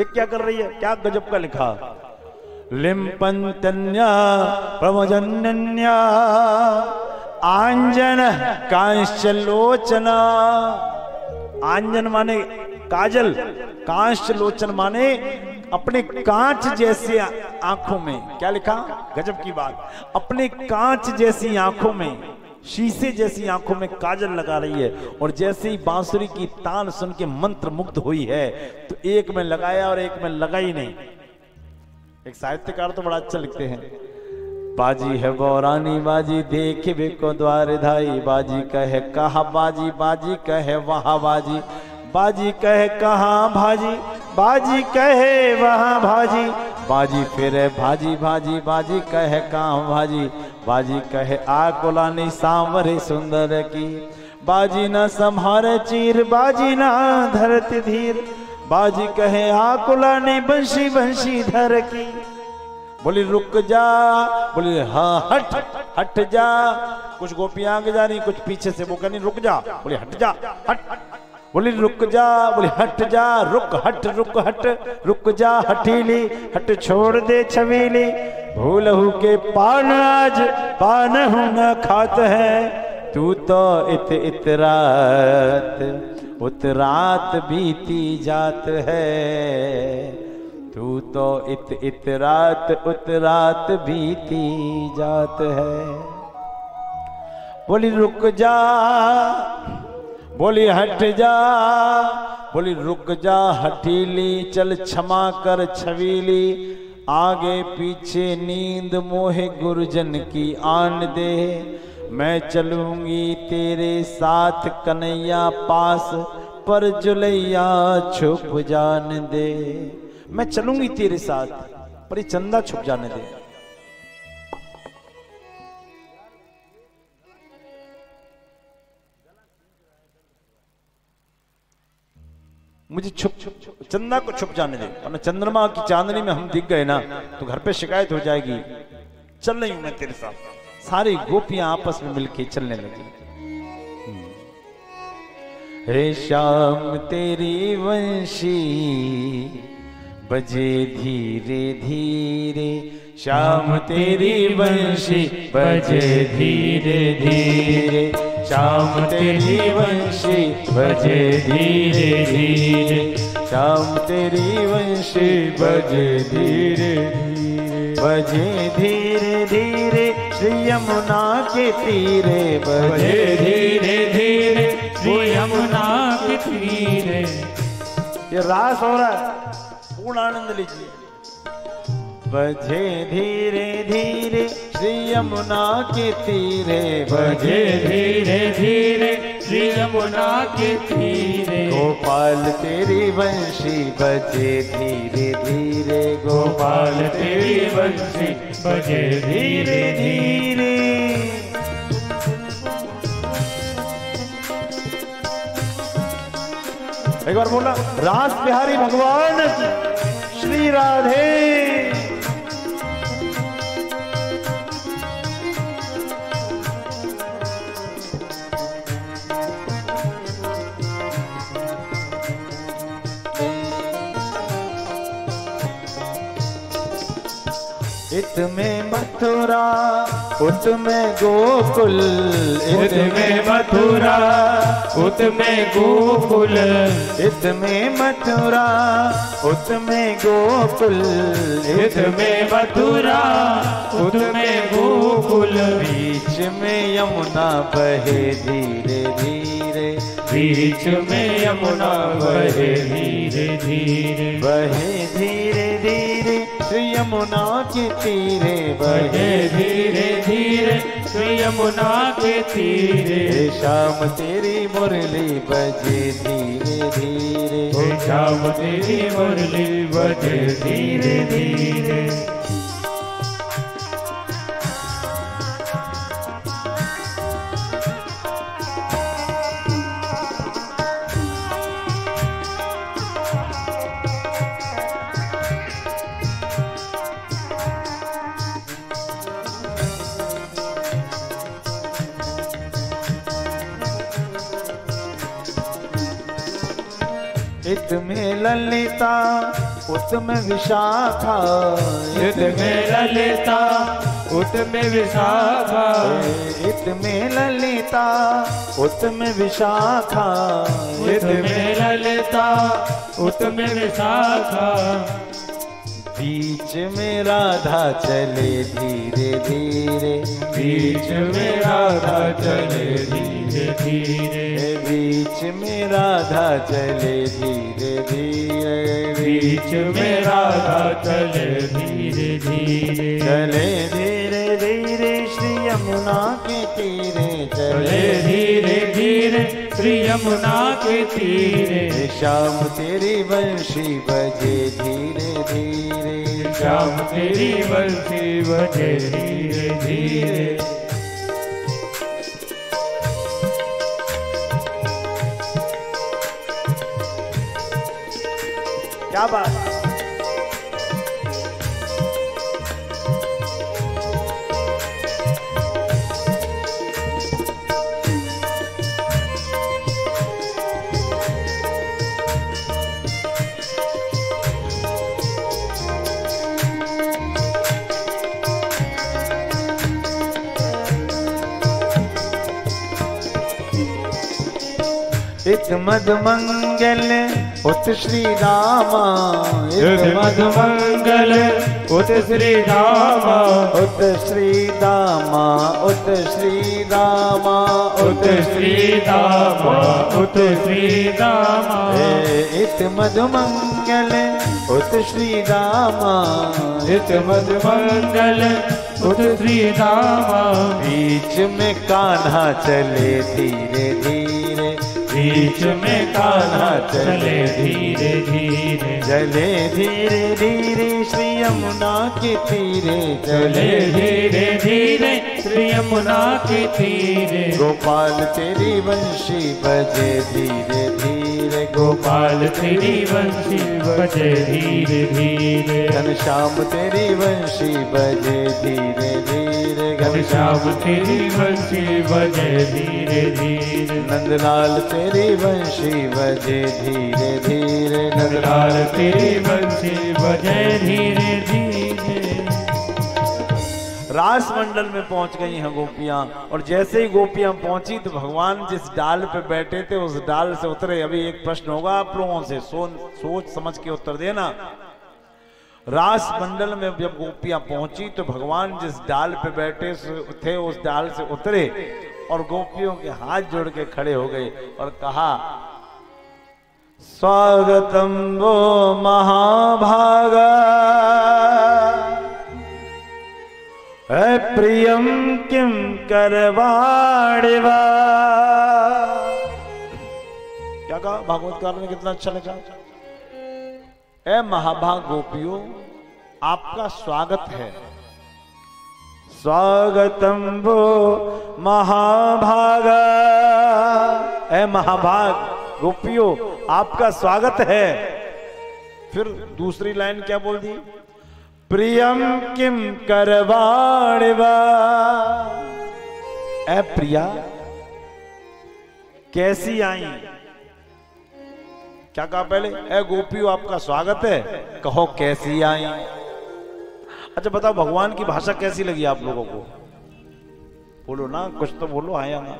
एक क्या कर रही है? क्या गजब का लिखा, लिम्पन्त्या प्रमजन्या आंजन कांचलोचना। आंजन माने काजल, कांचलोचन माने अपने कांच जैसे आंखों में। क्या लिखा? गजब की बात, अपने कांच जैसी आंखों में, शीशे जैसी आंखों में काजल लगा रही है। और जैसे ही बांसुरी की तान सुन के मंत्र मुग्ध हुई है तो एक में लगाया और एक में लगा ही नहीं। एक साहित्यकार तो बड़ा अच्छा लिखते हैं, बाजी है बौरानी बाजी देखे बेको द्वार धाई, बाजी कहे कहा बाजी, बाजी कहे वहां बाजी, बाजी कहे कहा भाजी, बाजी कहे वहां भाजी, बाजी फिरे भाजी भाजी, बाजी कहे कहाँ भाजी, बाजी कहे आकुलानी सांवरे सुंदर की, बाजी न संहारे चीर, बाजी न धरती धीर, बाजी कहे आकुलानी बंशी बंशी धर की। बोली रुक जा, बोली हाँ हट हट जा। कुछ गोपियां आगे जा रही, कुछ पीछे से, वो कहनी रुक जा, बोली हट जा, हट। बोली रुक जा, बोली हट जा, रुक हट, रुक हट, रुक जा हठीली, हट छोड़ दे छबीली, भूलहू के पान आज पान हूं न खात है, तू तो इतरात उतरात बीती जात है, तू तो इतरात उतरात बीती जात है। बोली रुक जा, बोली हट जा, बोली रुक जा हठीली, चल क्षमा कर छबीली, आगे पीछे नींद मोहे गुरुजन की आन दे, मैं चलूंगी तेरे साथ कन्हैया पास, पर जुलैया छुप जान दे। मैं चलूंगी तेरे साथ पर ये चंदा छुप जाने दे। मुझे छुप चंदा को छुप जाने दे, वरना चंद्रमा की चांदनी में हम दिख गए ना तो घर पे शिकायत हो जाएगी। चल रही हूं मैं तेरे साथ। सारी गोपियां आपस में मिलके चलने लगी। हे श्याम तेरी वंशी बजे धीरे धीरे, श्याम तेरी वंशी बजे धीरे धीरे, श्याम तेरी वंशी बजे धीरे धीरे, श्याम तेरी वंशी बजे धीरे धीरे। बजे धीरे धीरे श्री यमुना के तीरे, बजे धीरे धीरे श्री यमुना के तीरे। ये रास हो रहा है, पूर्ण आनंद लीजिए। बजे धीरे धीरे श्री यमुना के तीरे, बजे धीरे धीरे श्री यमुना के तीरे। गोपाल तेरी बंशी बजे धीरे धीरे, गोपाल तेरी बंशी बजे धीरे धीरे। एक बार बोला रास बिहारी भगवान श्री राधे। इत में मथुरा उत में गोकुल, इत में मथुरा उत में गोकुल, इत में मथुरा उत में गोकुल, इत में मथुरा उत में गोकुल। बीच में यमुना बहे धीरे धीरे, बीच में यमुना बहे धीरे धीरे, बहे धीरे धीरे श्री यमुना के तीरे, बहे धीरे धीरे श्री यमुना के तीरे। शाम तेरी मुरली बजे धीरे धीरे, शाम तेरी मुरली बजे धीरे धीरे। इत में ललिता उत में विशाखा, इत में ललिता उत में विशाखा, इत में ललिता उत में विशाखा, इत में ललिता उत में विशाखा। बीच में राधा चले धीरे धीरे, बीच में राधा चले धीरे धीरे, बीच में राधा चले धीरे धीरे, बीच में राधा चले धीरे धीरे। चले धीरे धीरे श्री यमुना के तीरे, चले धीरे धीरे श्री यमुना के तीरे। शाम तेरी बंशी बजे धीरे धीरे, शाम तेरी बंशी बजे धीरे धीरे। क्या बात। इत मद मंगल उत श्री रामा, इत मद मंगल उत श्री रामा, उत श्री रामा, उत श्री रामा, उत श्री रामा, उत श्री रामा। इत मद मंगल उत श्री रामा, इत मद मंगल उत श्री रामा। बीच में कान्हा चले धीरे धीरे, बीच में कान्हा चले धीरे धीरे, चले धीरे धीरे श्री यमुना के तीरे, चले धीरे धीरे श्री यमुना के तीरे। गोपाल तेरी बंशी बजे धीरे धीरे, गोपाल तेरी बंशी बजे धीरे धीरे, घनश्याम तेरी बंशी बजे धीरे धीरे, घनश्याम तेरी बंशी बजे धीरे धीरे, नंदलाल तेरी बंशी बजे धीरे धीरे, नंदलाल तेरी बंशी बजे धीरे धीरे। रास मंडल में पहुंच गई हैं गोपियां, और जैसे ही गोपियां पहुंची तो भगवान जिस डाल पे बैठे थे उस डाल से उतरे। अभी एक प्रश्न होगा आप लोगों से, सोच समझ के उत्तर देना। रास मंडल में जब गोपियां पहुंची तो भगवान जिस डाल पे बैठे थे उस डाल से उतरे और गोपियों के हाथ जोड़ के खड़े हो गए और कहा, स्वागतम वो महाभागा है प्रियम किम करवाड़वा। क्या कहा भागवतकार ने, कितना अच्छा लगा। ए महाभाग गोपियों, आपका स्वागत है। स्वागतम वो महाभागा, ए महाभाग गोपियों आपका स्वागत है। फिर दूसरी लाइन क्या बोल दी, प्रियम किम करवाड़वा। ए प्रिया कैसी आई। क्या कहा पहले, ए गोपियों आपका स्वागत है, कहो कैसी आई। अच्छा बताओ भगवान की भाषा कैसी लगी आप लोगों को, बोलो ना, कुछ तो बोलो, आया ना।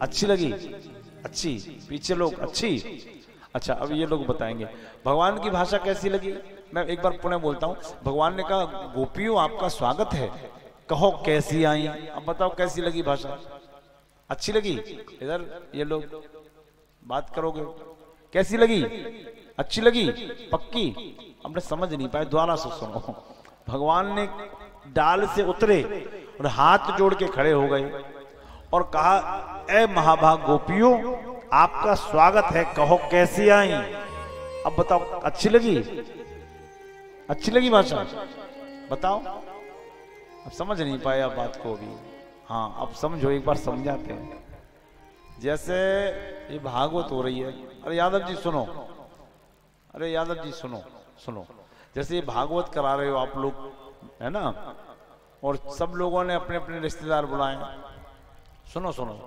अच्छी लगी, अच्छी, पीछे लोग अच्छी। अच्छा अब ये लोग बताएंगे भगवान की भाषा कैसी लगी। मैं एक बार पुनः बोलता हूं, भगवान ने कहा गोपियों आपका स्वागत है, कहो कैसी आई। अब बताओ कैसी लगी भाषा, अच्छी लगी। इधर ये लोग बात करोगे, कैसी लगी, अच्छी लगी, पक्की। हमने समझ नहीं पाए, दोबारा से सुनो। भगवान ने डाल से उतरे और हाथ जोड़ के खड़े हो गए और कहा, ए महाभाग गोपियों आपका स्वागत है, कहो कैसी आई। अब बताओ अच्छी लगी, अच्छी लगी भाषा, बताओ। अब समझ नहीं पाए आप बात को भी। हाँ अब समझो, एक बार समझाते हैं। जैसे ये भागवत हो रही है, अरे यादव जी सुनो, अरे यादव जी सुनो सुनो। जैसे ये भागवत करा रहे हो आप लोग, है ना, और सब लोगों ने अपने अपने रिश्तेदार बुलाए। सुनो सुनो,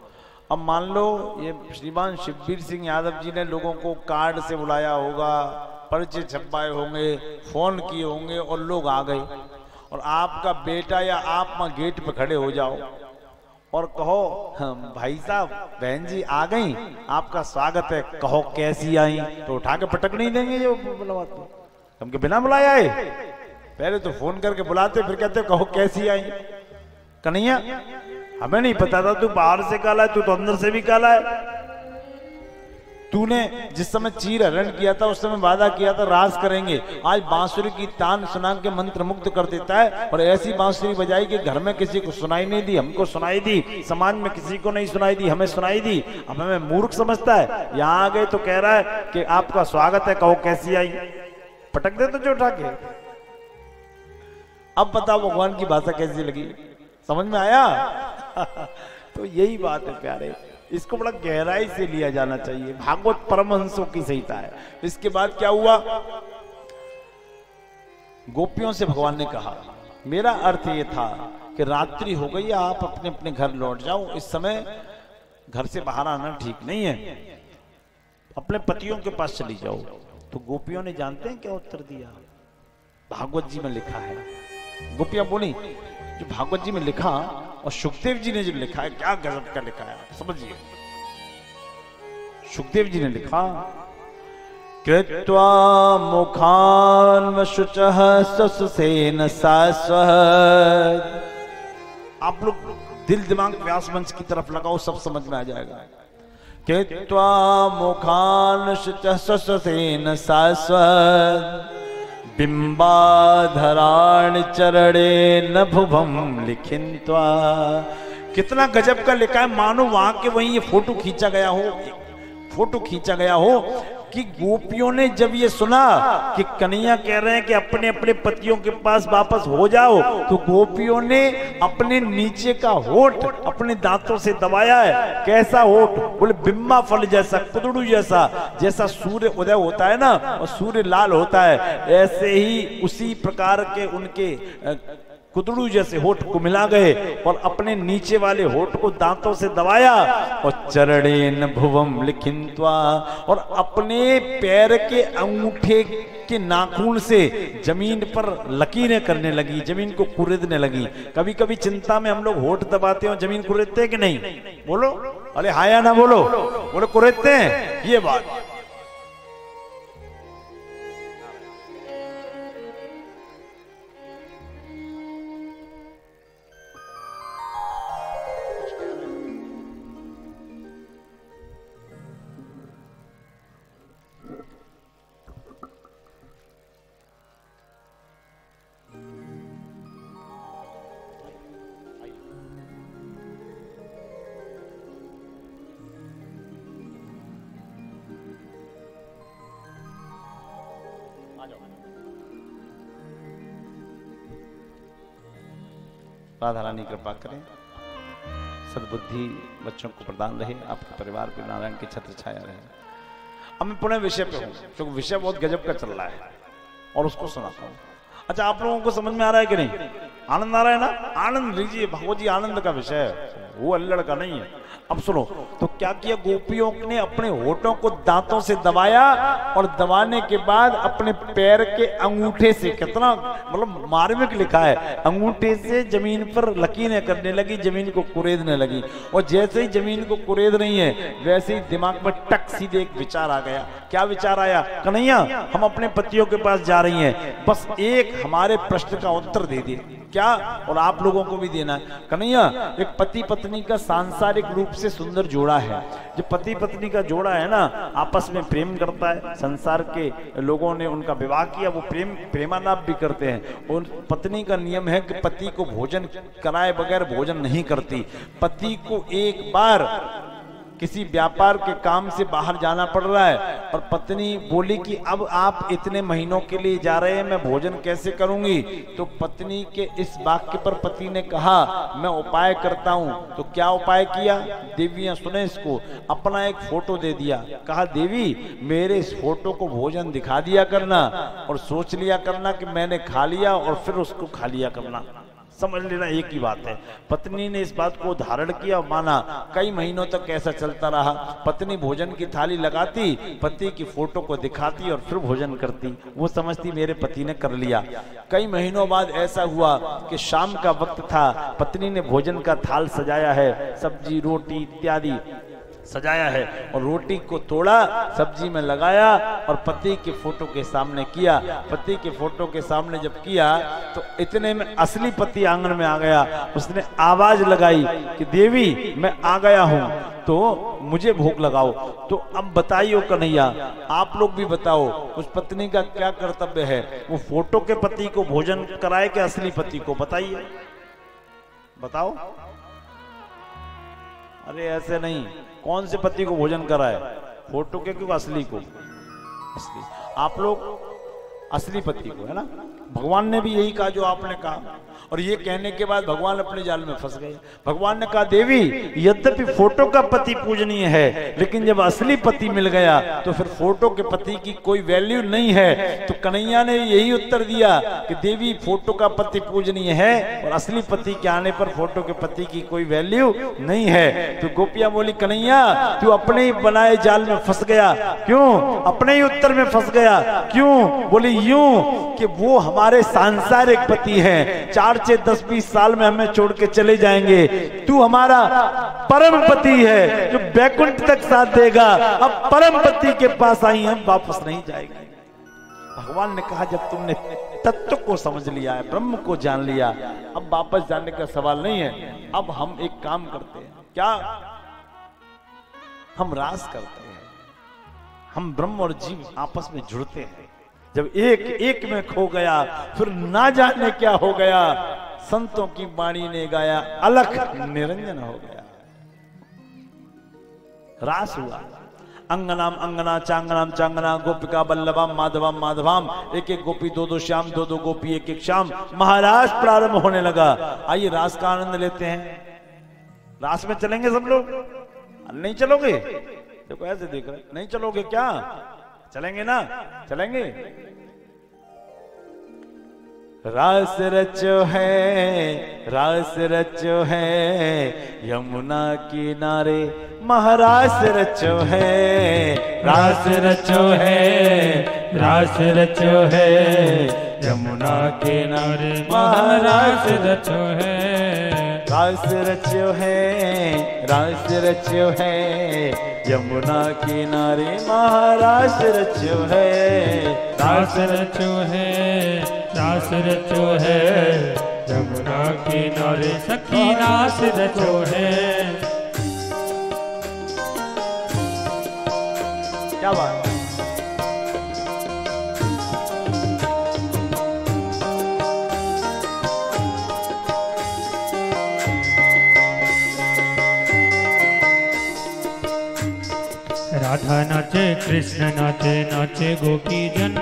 अब मान लो ये श्रीमान शिवबीर सिंह यादव जी ने लोगों को कार्ड से बुलाया होगा, पर्चे छपवाए होंगे, फोन किए होंगे और लोग आ गए, और आपका बेटा या आप वहां गेट पे खड़े हो जाओ और कहो, भाई साहब बहन जी आ गई, आपका स्वागत है, कहो कैसी आई। तो उठा के पटक नहीं देंगे ये बुलाते, हमके बिना बुलाया है। पहले तो फोन करके बुलाते, फिर कहते कहो कैसी आई। कन्हैया हमें नहीं पता था तू बाहर से काला है, तू तो अंदर से भी काला है। तूने जिस समय चीर हरण किया था उस समय वादा किया था राज करेंगे, आज बांसुरी की तान सुना के मंत्र मुक्त कर देता है। और ऐसी बांसुरी बजाई कि घर में किसी को सुनाई नहीं दी, हमको सुनाई दी, समाज में किसी को नहीं सुनाई दी, हमें सुनाई दी। अब हमें मूर्ख समझता है, यहाँ आ गए तो कह रहा है कि आपका स्वागत है, कहो कैसी आई। पटक दे तो जो उठा के। अब बताओ भगवान की भाषा कैसी लगी, समझ में आया। तो यही बात है प्यारे, इसको बड़ा गहराई से लिया जाना चाहिए। भागवत परमहंसों की संहिता है। इसके बाद क्या हुआ, गोपियों से भगवान ने कहा, मेरा अर्थ ये था कि रात्रि हो गई, आप अपने अपने घर लौट जाओ, इस समय घर से बाहर आना ठीक नहीं है, अपने पतियों के पास चली जाओ। तो गोपियों ने जानते हैं क्या उत्तर दिया, भागवत जी में लिखा है। गोपियां बोली जो भागवत जी में लिखा और सुखदेव जी ने जो लिखा है, क्या गजब का लिखा है, समझिए। सुखदेव जी ने लिखा, कृत्वा मुखान शुचः ससेन शाश्वत। आप लोग दिल दिमाग व्यास मंच की तरफ लगाओ, सब समझ में आ जाएगा। कृत्वा मुखान शुचः ससेन शाश्वत बिंबाधराण चरणे नभुवम लिखिन्त्वा। कितना गजब का लिखा है, मानो वहां के वहीं ये फोटो खींचा गया हो, फोटो खींचा गया हो कि गोपियों ने जब ये सुना कि कन्हैया कह रहे हैं कि अपने अपने पतियों के पास वापस हो जाओ, तो गोपियों ने अपने नीचे का होठ अपने दांतों से दबाया है। कैसा होठ, बोले बिम्बा फल जैसा, कुदड़ू जैसा, जैसा सूर्य उदय होता है ना और सूर्य लाल होता है, ऐसे ही उसी प्रकार के उनके कुदड़ू जैसे होठ को मिला गए और अपने नीचे वाले होठ को दांतों से दबाया और चरणेन भुवम लिखिन्त्वा, और अपने पैर के अंगूठे के नाखून से जमीन पर लकीरें करने लगी, जमीन को कुरेदने लगी। कभी कभी चिंता में हम लोग होठ दबाते हैं, जमीन कुरेदते हैं कि नहीं, बोलो, अरे हाँ या ना बोलो, बोलो कुरेदते हैं, ये बात। राधा रानी कृपा करें, सद्बुद्धि बच्चों को प्रदान रहे, आपके परिवार पे नारायण की छत्र छाया रहे। अब मैं पुनः विषय पे हूँ, क्योंकि विषय बहुत गजब का चल रहा है और उसको सुनाता हूँ। अच्छा, आप लोगों को समझ में आ रहा है कि नहीं? आनंद आ रहा है ना? आनंद लीजिए, भगवत जी आनंद का विषय है, वो अल्लड़ का नहीं है। अब सुनो, तो क्या किया गोपियों ने? अपने होठों को दांतों से दबाया और दबाने के बाद अपने पैर के अंगूठे से, कितना मतलब मार्मिक लिखा है, अंगूठे से जमीन पर लकीरें करने लगी, जमीन को कुरेदने लगी। और जैसे ही जमीन को कुरेद रही है वैसे ही दिमाग में टक सीधे एक विचार आ गया। क्या विचार आया? कन्हैया, हम अपने पतियों के पास जा रही हैं, बस एक हमारे प्रश्न का उत्तर दे दे। क्या? और आप लोगों को भी देना है। कन्हैया, एक पति पत्नी का सांसारिक रूप से सुंदर जोड़ा है। जो पति पत्नी का जोड़ा है ना, आपस में प्रेम करता है, संसार के लोगों ने उनका विवाह किया, वो प्रेमालाप भी करते हैं। और पत्नी का नियम है कि पति को भोजन कराए बगैर भोजन नहीं करती। पति को एक बार किसी व्यापार के काम से बाहर जाना पड़ रहा है और पत्नी बोली कि अब आप इतने महीनों के लिए जा रहे हैं, मैं भोजन कैसे करूंगी? तो पत्नी के इस वाक्य पर पति ने कहा, मैं उपाय करता हूं। तो क्या उपाय किया? देवियां सुने इसको। अपना एक फोटो दे दिया, कहा देवी मेरे इस फोटो को भोजन दिखा दिया करना और सोच लिया करना कि मैंने खा लिया और फिर उसको खा लिया करना। समझ लेना एक ही बात है। पत्नी ने इस बात को धारण किया, माना। कई महीनों तक ऐसा चलता रहा। पत्नी भोजन की थाली लगाती, पति की फोटो को दिखाती और फिर भोजन करती। वो समझती मेरे पति ने कर लिया। कई महीनों बाद ऐसा हुआ कि शाम का वक्त था, पत्नी ने भोजन का थाल सजाया है, सब्जी रोटी इत्यादि सजाया है, और रोटी को तोड़ा, सब्जी में लगाया और पति के फोटो के सामने किया। पति के फोटो के सामने जब किया तो इतने में असली पति आंगन में आ गया। उसने आवाज लगाई कि देवी मैं आ गया हूं, तो मुझे भोग लगाओ। तो अब बताइए कन्हैया, आप लोग भी बताओ, उस पत्नी का क्या कर्तव्य है? वो फोटो के पति को भोजन कराए कि असली पति को? बताइए, बताओ। अरे ऐसे नहीं, कौन से पति को भोजन कराए? फोटो के क्यों? असली को। असली आप लोग असली पति को, है ना? भगवान ने भी यही कहा जो आपने कहा, और ये कहने के बाद भगवान अपने जाल में फंस गए। भगवान ने कहा देवी यद्यपि फोटो का पति पूजनीय है, लेकिन जब असली पति मिल गया तो फिर फोटो के पति की कोई वैल्यू नहीं है। तो कन्हैया ने यही उत्तर दिया कि देवी फोटो का पति पूजनीय है और असली पति के आने पर फोटो के पति की कोई वैल्यू नहीं है। तो गोपियां बोली कन्हैया तू अपने ही बनाए जाल में फंस गया। क्यों? अपने ही उत्तर में फंस गया। क्यों? बोली यूं कि वो हमारे सांसारिक पति हैं, 4-10-20 साल में हमें छोड़ के चले जाएंगे। तू हमारा परम पति है जो बैकुंठ तक साथ देगा। अब परम पति के पास आई हम वापस नहीं जाएंगे। भगवान ने कहा जब तुमने तत्व को समझ लिया है, ब्रह्म को जान लिया, अब वापस जाने का सवाल नहीं है। अब हम एक काम करते हैं, क्या? हम रास करते हैं। हम ब्रह्म और जीव आपस में जुड़ते हैं। जब एक एक में खो गया फिर ना जाने क्या हो गया। संतों की वाणी ने गाया अलख निरंजन हो गया। रास हुआ। अंगनाम अंगना चांगनाम चांगना गोपिका बल्लभाम माधवाम माधवाम। एक एक गोपी दो दो श्याम, दो दो गोपी एक एक श्याम। महाराज प्रारंभ होने लगा। आइए रास का आनंद लेते हैं। रास में चलेंगे सब लोग? नहीं चलोगे? देखो ऐसे देख रहे, नहीं चलोगे क्या? चलेंगे ना? चलेंगे। रास रचो है, रास रचो है, यमुना किनारे महारास रचो है। रास रचो है, रास रचो है, यमुना किनारे महारास रचो है। रास रचो है, रास रचो है, यमुना किनारे महारास रचो है। रास रचो है, रास रचो है, यमुना किनारे सखी रास रचो है। क्या बात? राधा नाचे कृष्ण नाचे, नाचे गोपी जन।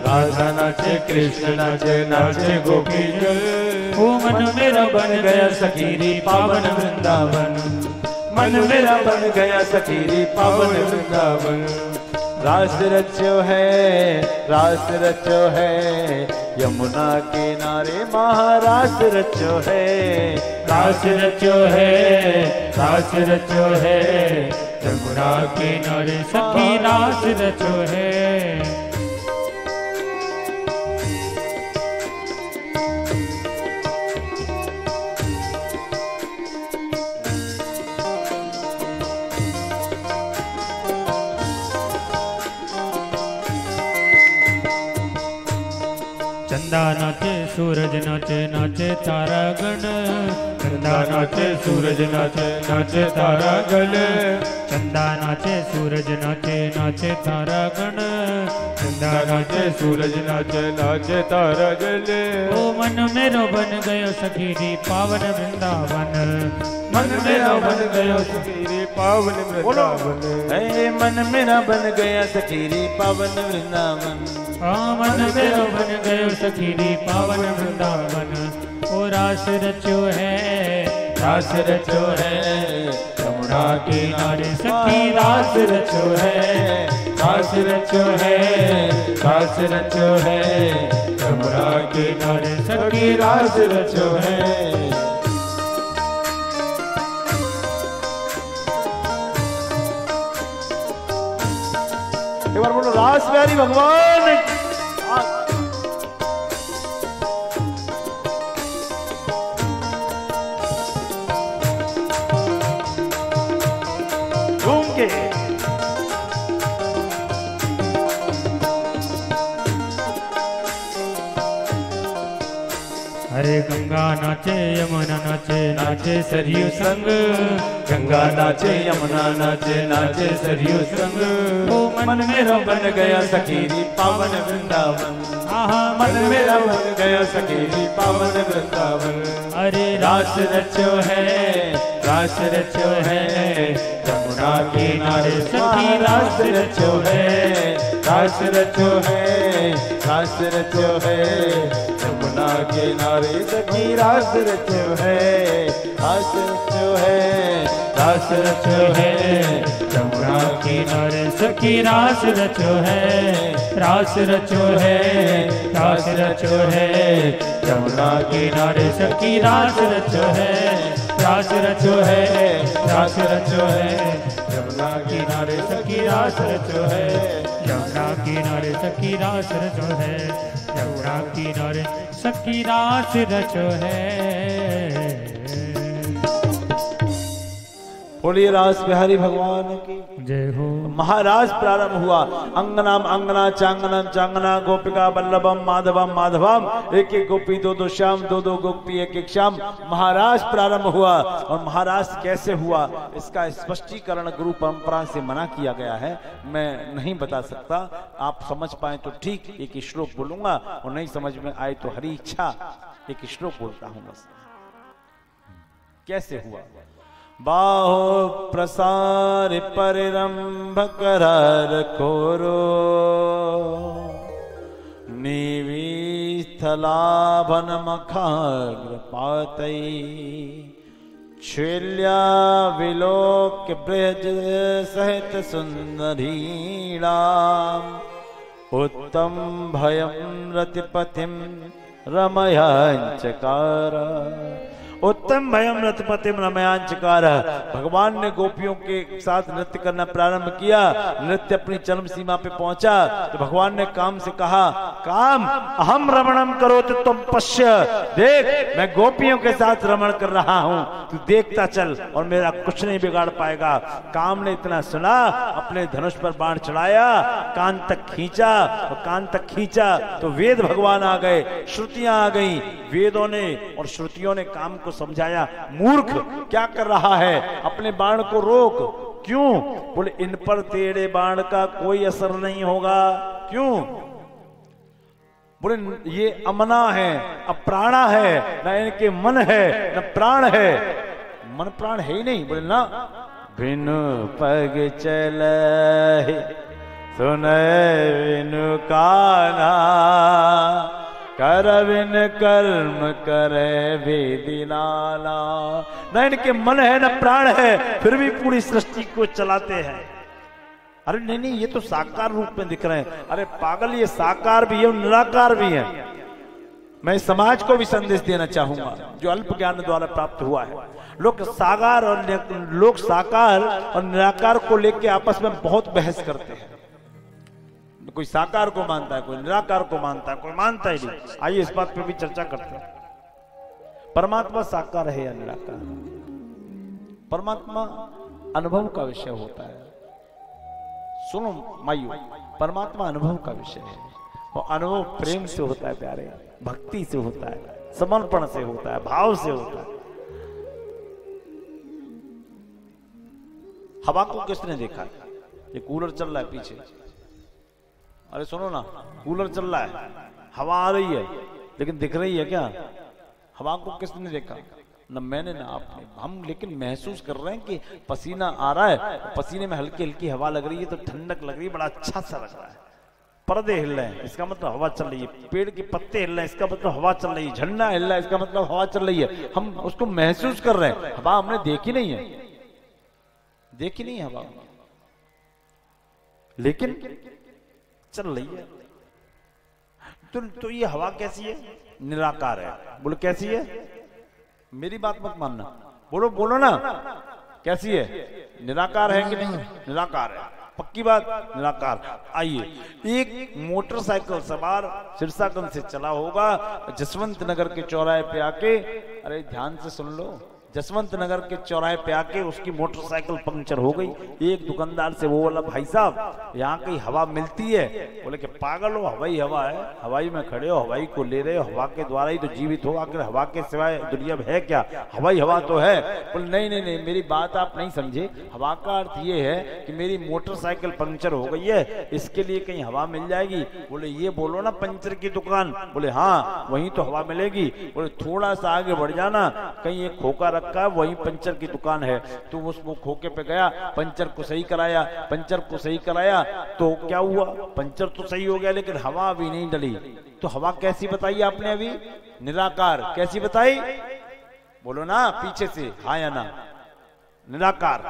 राधा नाचे कृष्ण नाचे, नाचे गोपी जन। ओ मन मेरा बन गया सखीरी पावन वृंदावन, मन मेरा बन गया सखीरी पावन वृंदावन। रास रचो है, रास रचो है, यमुना किनारे महारास रचो है, रास रचो है, रास रचो है, यमुना किनारे सखी रास रचो है। चंदा नाचे सूरज नाचे, नाचे तारा गण, चंदा नाचे सूरज नाचे, नाचे तारा गण, चंदा नाचे सूरज नाचे, नाचे तारा गण, चंदा नाचे सूरज नाचे, नाचे तारा गण। ओ मन मेरो बन गयो सखीरी पावन वृंदावन, मन मेरा बन गयो सखीरी पावन वृंदावन। हे मन मेरा बन गया सखीरी पावन वृंदावन, मन मेरो बन गयो सखीरी पावन वृंदावन। ओ रास रचो है, रास रचो है, यमुना किनारे सखी रास रचो है, रास रचो है, रास रचो है, यमुना किनारे सखी रास रचो है। एक बार बोलो रास बिहारी भगवान। घूम के अरे गंगा नाचे यमुना नाचे, नाचे सरयू संग, गंगा नाचे यमुना नाचे, नाचे सरयू संग। ओ मन मेरा बन गया सखीरी पावन वृंदावन, आहा मन मेरा बन गया सखीरी पावन वृंदावन। अरे रास रचो है, रास रचो है, यमुना किनारे सखी रास रचो है, रास रचो है, रास रचो है, यमुना किनारे सखी रास रचो है, रास रचो है, रास रचो है, यमुना किनारे सखी रास रचो है, रास रचो है, रास रचो है, यमुना किनारे सखी रास रचो है, रास रचो है, रास रचो है, यमुना किनारे सखी रास रचो है, यमुना किनारे सखी रास रचो है, यमुना किनारे सखी रास रचो है। बोलिए रास बिहारी भगवान की जय हो। महाराज प्रारंभ हुआ। अंगनाम अंगना चांगनम चांगना गोपिका बल्लभम माधवम माधवम। एक एक गोपी दो दो श्याम, दो दो गोपी एक एक श्याम। महाराज प्रारंभ हुआ। और महाराज कैसे हुआ इसका स्पष्टीकरण गुरु परंपरा से मना किया गया है, मैं नहीं बता सकता। आप समझ पाए तो ठीक, एक श्लोक बोलूंगा, और नहीं समझ में आए तो हरी इच्छा एक श्लोक बोलता हूं बस। कैसे हुआ? बाहो प्रसार परिरंभ करार खोरो, निवीस्थलाभन मखाग्र पातई, छेल्या विलोक ब्रज सहित सुंदरीणाम, उत्तम भयम रतिपतिम रमयांचकार। उत्तम भयम रथपतिम रमयांचकार। भगवान ने गोपियों के साथ नृत्य करना प्रारंभ किया। नृत्य अपनी चरम सीमा पे पहुंचा तो भगवान ने काम से कहा, काम अहम रमणम करो तो तुम पश्य, देख मैं गोपियों के साथ रमण कर रहा हूं, तू देखता चल और मेरा कुछ नहीं बिगाड़ पाएगा। काम ने इतना सुना, अपने धनुष पर बाण चढ़ाया, कान तक खींचा, और कान तक खींचा तो वेद भगवान आ गए, श्रुतियां आ गई। वेदों ने और श्रुतियों ने काम को समझाया, मूर्ख क्या कर रहा है, अपने बाण को रोक। क्यों? बोले इन पर तेरे बाण का कोई असर नहीं होगा। क्यों? बोले ये अमना है, अप्राणा है, ना इनके मन है ना प्राण है। मन प्राण है ही नहीं। बोले ना, बिनु पग चले सुने बिनु काना, करविन कर्म करे वेदी लाला। न इनके मन है न प्राण है, फिर भी पूरी सृष्टि को चलाते हैं। अरे नहीं नहीं, ये तो साकार रूप में दिख रहे हैं। अरे पागल, ये साकार भी है और निराकार भी है। मैं समाज को भी संदेश देना चाहूंगा जो अल्प ज्ञान द्वारा प्राप्त हुआ है। लोग साकार और निराकार को लेकर आपस में बहुत बहस करते हैं। कोई साकार को मानता है, कोई निराकार को मानता है, कोई मानता ही नहीं। आइए इस बात पे भी चर्चा करते हैं। परमात्मा साकार है या निराकार? परमात्मा अनुभव का विषय होता है। सुनो माइयो, परमात्मा अनुभव का विषय है और अनुभव प्रेम से होता है प्यारे, भक्ति से होता है, समर्पण से होता है, भाव से होता है। हवा को किसने देखा? ये कूलर चल रहा है पीछे, अरे सुनो ना, कूलर चल रहा है, हवा आ रही है, लेकिन दिख रही है क्या? हवा को किसने देखा? न मैंने ना आपने। हम लेकिन महसूस कर रहे हैं कि पसीना आ रहा है, पसीने में हल्की हल्की हवा लग रही है तो ठंडक लग रही है, बड़ा अच्छा सा लग रहा है। पर्दे हिल रहे हैं, इसका मतलब हवा चल रही है। पेड़ के पत्ते हिल रहे हैं, इसका मतलब हवा चल रही है। झंडा हिल रहा है, इसका मतलब हवा चल रही है। हम उसको महसूस कर रहे हैं। हवा हमने देखी नहीं है, देखी नहीं है हवा, लेकिन चल रही है। तो ये हवा कैसी है? निराकार है। बोलो कैसी है? मेरी बात मत मानना, बोलो बोलो ना, कैसी है? निराकार है कि नहीं? निराकार है, पक्की बात, निराकार। आइए, एक मोटरसाइकिल सवार सिरसागंज से चला होगा, जसवंत नगर के चौराहे पे आके, अरे ध्यान से सुन लो, जसवंत नगर के चौराहे पे आके उसकी मोटरसाइकिल पंक्चर हो गई। एक दुकानदार से वो बोला, भाई साहब यहाँ कहीं हवा मिलती है? बोले कि पागल हो, हवाई हवा है, हवाई में खड़े हो, हवाई को ले रहे हो, हवा के द्वारा ही तो जीवित हो, आखिर हवा के सिवाय दुनिया में है क्या? हवाई हवा तो है। बोले नहीं नहीं नहीं, मेरी बात आप नहीं समझे। हवा का अर्थ ये है कि मेरी मोटरसाइकिल पंक्चर हो गई है, इसके लिए कहीं हवा मिल जाएगी। बोले ये बोलो ना पंचर की दुकान। बोले हाँ, वहीं तो हवा मिलेगी। बोले थोड़ा सा आगे बढ़ जाना, कहीं एक खोखा रखा है, वहीं पंचर की दुकान है। तो वो खोखे पे गया, पंचर को सही कराया, पंचर को सही कराया तो क्या हुआ? पंचर तो सही हो गया, लेकिन हवा अभी नहीं डली। तो हवा कैसी बताई आपने अभी? निराकार। कैसी बताई? बोलो ना पीछे से, हाँ या ना? निराकार,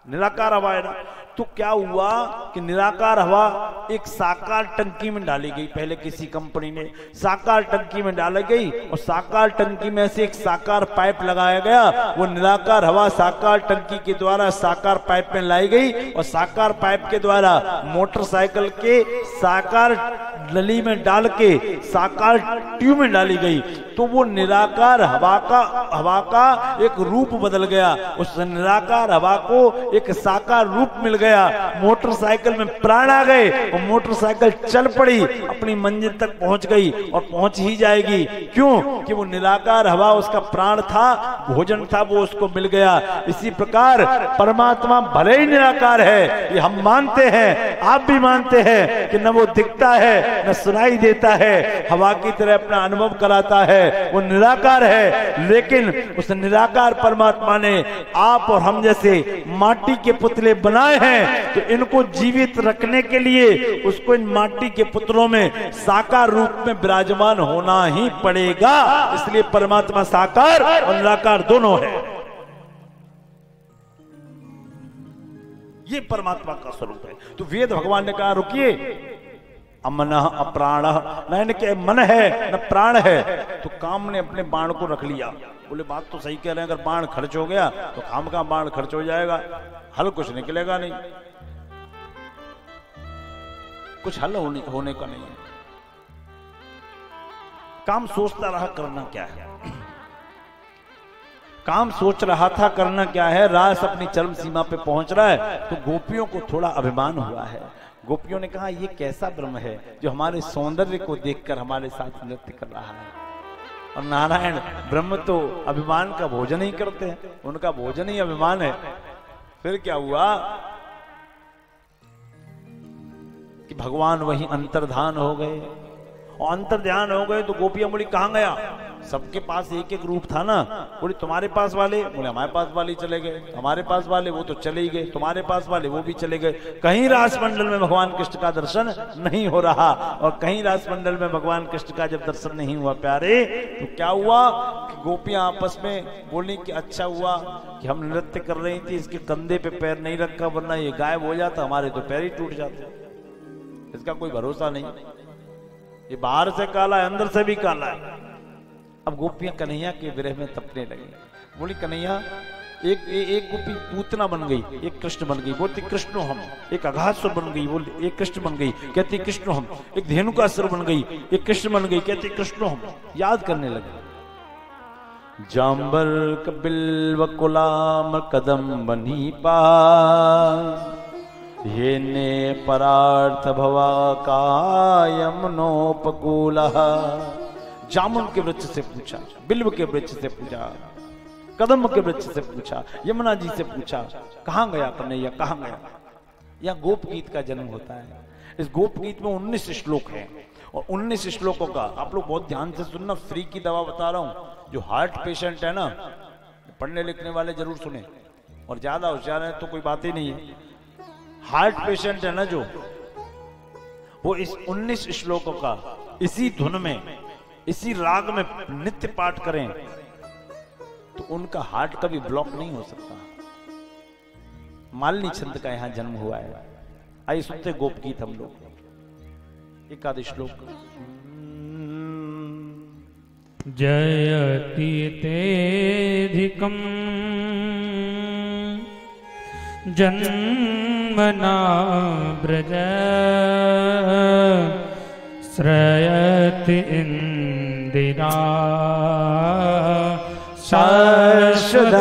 निराकार हवा है ना। तो क्या हुआ कि निराकार हवा एक साकार टंकी में डाली गई। पहले किसी कंपनी ने साकार टंकी में डाली गई और साकार टंकी में से एक साकार पाइप लगाया गया। वो निराकार हवा साकार टंकी के द्वारा साकार पाइप में लाई गई और साकार पाइप के द्वारा मोटरसाइकिल के साकार नली में डाल के साकार ट्यूब में डाली गई। तो वो निराकार हवा का एक रूप बदल गया। उस निराकार हवा को एक साकार रूप मिल गया। मोटरसाइकिल में प्राण आ गए और मोटरसाइकिल चल पड़ी, अपनी मंजिल तक पहुंच गई और पहुंच ही जाएगी। क्यों? कि वो निराकार हवा उसका प्राण था, भोजन था, वो उसको मिल गया। इसी प्रकार परमात्मा भले ही निराकार है, ये हम मानते हैं, आप भी मानते हैं कि न वो दिखता है न सुनाई देता है, हवा की तरह अपना अनुभव कराता है, वो निराकार है। लेकिन उस निराकार परमात्मा ने आप और हम जैसे माटी के पुतले बनाए हैं। तो इनको जीवित रखने के लिए उसको इन माटी के पुतलों में साकार रूप में विराजमान होना ही पड़ेगा। इसलिए परमात्मा साकार और निराकार दोनों है। ये परमात्मा का स्वरूप है। तो वेद भगवान ने कहा रुकिए, अमन अप्राण, न इनके मन है न प्राण है। तो काम ने अपने बाण को रख लिया। बोले बात तो सही कह रहे हैं, अगर बाण खर्च हो गया तो काम का बाण खर्च हो जाएगा, हल कुछ निकलेगा नहीं, कुछ हल होने का नहीं है। काम सोचता रहा करना क्या है, काम सोच रहा था करना क्या है। रास अपनी चरम सीमा पे पहुंच रहा है तो गोपियों को थोड़ा अभिमान हुआ है। गोपियों ने कहा ये कैसा ब्रह्म है जो हमारे सौंदर्य को देखकर हमारे साथ नृत्य कर रहा है। और नारायण ब्रह्म तो अभिमान का भोजन ही करते हैं, उनका भोजन ही अभिमान है। फिर क्या हुआ कि भगवान वहीं अंतर्धान हो गए। और अंतर्ध्यान हो गए तो गोपियां बोली कहां गया? सबके पास एक एक रूप था ना। बोले तुम्हारे पास वाले, बोले हमारे पास वाले चले गए, हमारे पास वाले वो तो चले ही गए, तुम्हारे पास वाले वो भी चले गए। कहीं रास मंडल में भगवान कृष्ण का दर्शन नहीं हो रहा, और कहीं रास मंडल में भगवान कृष्ण का जब दर्शन नहीं हुआ प्यारे, तो क्या हुआ कि गोपियां आपस में बोली कि अच्छा हुआ कि हम नृत्य कर रही थी, इसके कंधे पे पैर नहीं रखा, वरना ये गायब हो जाता, हमारे तो पैर ही टूट जाते। इसका कोई भरोसा नहीं, ये बाहर से काला है, अंदर से भी काला है। अब गोपियां कन्हैया के विरह में तपने लगी। बोली कन्हैया, एक गोपी पूतना बन गई, एक कृष्ण बन गई, बोलती कृष्ण हम। एक अघासुर बन गई, बोली एक कृष्ण बन गई, कहती कृष्ण हम। एक धेनुकासुर बन गई, एक कृष्ण बन गई, कहती कृष्ण हम। याद करने लगे। जाम्बर कबिल वकुलाम कदम बनी पास, ये ने परार्थ भवा कायम नोपकूल। जामुन के वृक्ष से पूछा, बिल्व के वृक्ष से पूछा, कदम के वृक्ष से पूछा, यमुना जी से पूछा, कहाँ गया कन्हैया, कहाँ गया। यह गोप गीत का जन्म होता है। इस गोप गीत में 19 श्लोक हैं, और 19 श्लोकों का आप लोग बहुत ध्यान से सुनना, फ्री की दवा बता रहा हूं। जो हार्ट पेशेंट है ना, पढ़ने लिखने वाले जरूर सुने, और ज्यादा होशियार है तो कोई बात ही नहीं है। हार्ट पेशेंट है ना जो, वो इस 19 श्लोकों का इसी धुन में, इसी राग में नित्य पाठ करें तो उनका हार्ट कभी ब्लॉक नहीं हो सकता। मालिनी छंद का यहां जन्म हुआ है। आइए सुनते गोप गीत हम लोग। एकादश श्लोक। जयति तेधिकं जन्मना ब्रज, श्रयति इंदिरा शाश्वतत्रही।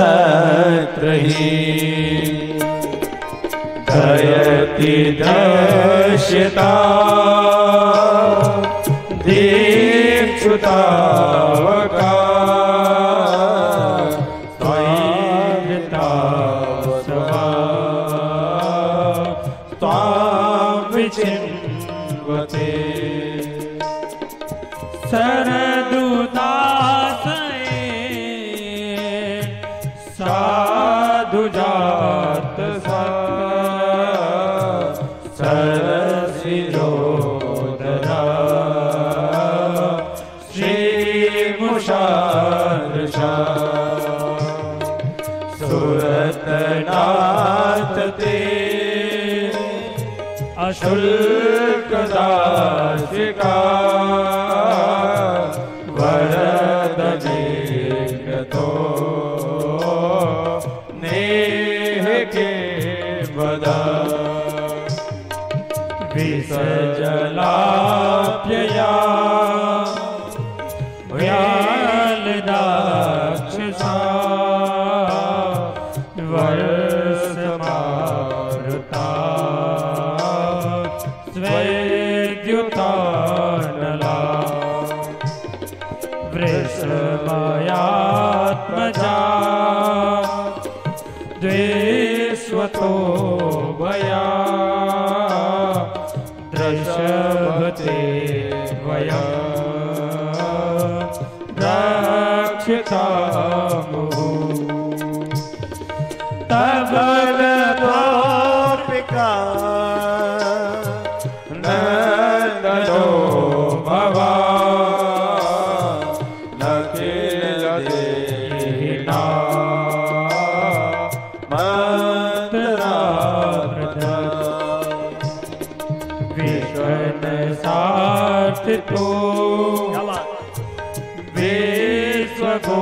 जयति दर्शिता दीक्षुतावका, चिन्वते सरदुदासये साधुजात सरसिरोदरा श्रीमुषादृशा सुरतनाथ ते शुल्कदासिका वरदजिग्रतो नेह के वदा विसजलाप्यया व्यालदाक्षसा वर्षमारुता द्युतानला वृषभयात्मजा द्वेष्वतो भया दृशभते वयं रक्षितामुः तव गोपिका नंदनो भवा नखिल देहिना मंत्रावृता विश्वन सार्थितो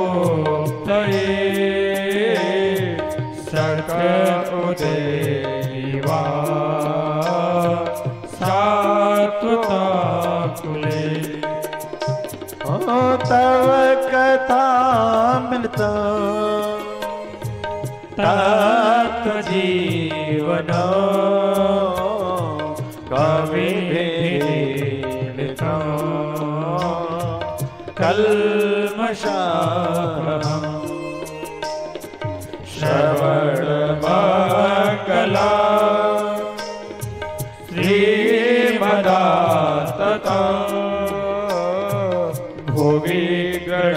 विश्वगोप्तये सर्क उदेवा सात्वताकुले तव कथामृत तत्त्वजीवन कविभिलितं कल्मषापहम् श्रवणमङ्गला श्रीमदास्ततं भुवि गण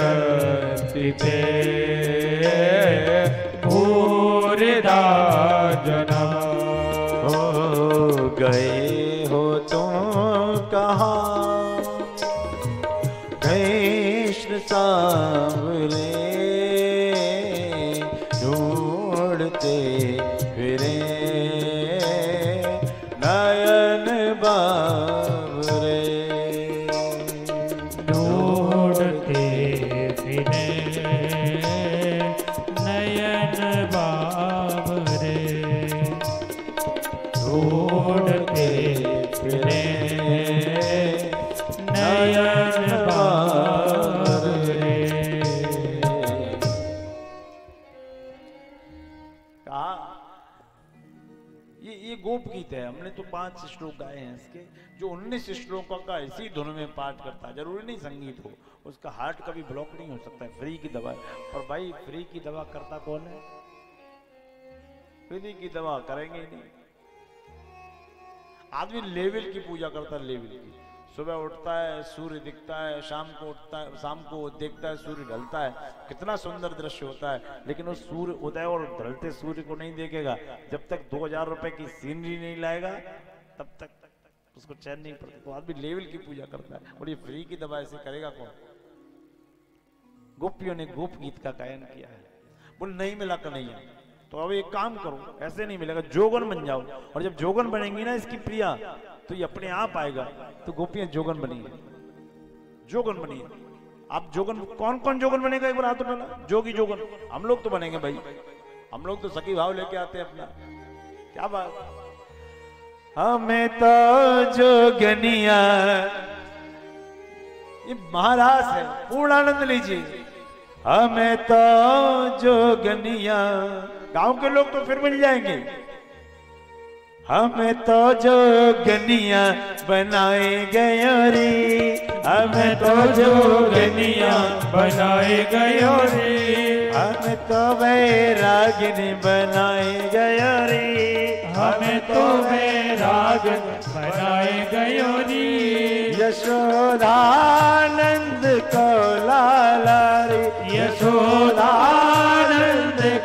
ढूंढते फिरे नयन बाबरे, ढूंढते फिरे नयन बाबरे, ढूंढते फिरे नयन बाबरे। कहा ये गोप गीत है। हमने तो 5 श्लोक गाए हैं इसके, जो 19 श्लोकों का इसी धुन में पाठ करता है। जरूरी नहीं संगीत हो, उसका हार्ट कभी ब्लॉक नहीं हो सकता है। फ्री की दवा है। और भाई फ्री की दवा करता कौन है? फ्री की दवा करेंगे ही नहीं। आदमी लेवल की पूजा करता है, लेवल की। सुबह उठता है, सूर्य दिखता है, शाम को उठता है, शाम को देखता है, सूर्य ढलता है, कितना सुंदर दृश्य होता है। लेकिन उस सूर्य उदय और ढलते सूर्य को नहीं देखेगा जब तक 2000 रुपए की सीनरी नहीं लाएगा, तब तक उसको चैन नहीं पड़ता। तो आदमी लेवल की पूजा करता है। और ये फ्री की दवा ऐसे करेगा कौन? गोपियों ने गोप गीत का गायन किया है। बोल नहीं मिला कन्हैया, तो अब एक काम करो, ऐसे नहीं मिलेगा, जोगन बन जाओ। और जब जोगन बनेंगी ना इसकी प्रिया, तो ये अपने आप आएगा। तो गोपियां जोगन बनी है, जोगन बनी है। आप जोगन, कौन कौन जोगन बनेगा एक बार हाथ उठाना। जोगी जोगन हम लोग तो बनेंगे भाई, हम लोग तो सखी भाव लेके आते हैं अपना। क्या बात, हमें तो जोगनिया, ये महाराज है, पूर्ण आनंद लीजिए। हमें तो जोगनिया, गांव के लोग तो फिर मिल जाएंगे। हमें तो जोगनिया बनाए गयो रे, हमें तो जोगनिया बनाए गयो रे, हमें तो वैरागिनी बनाए गयो रे, हमें तो वैराग बनाए गयो रे। यशोदानंद को लाला रे, यशोदानंद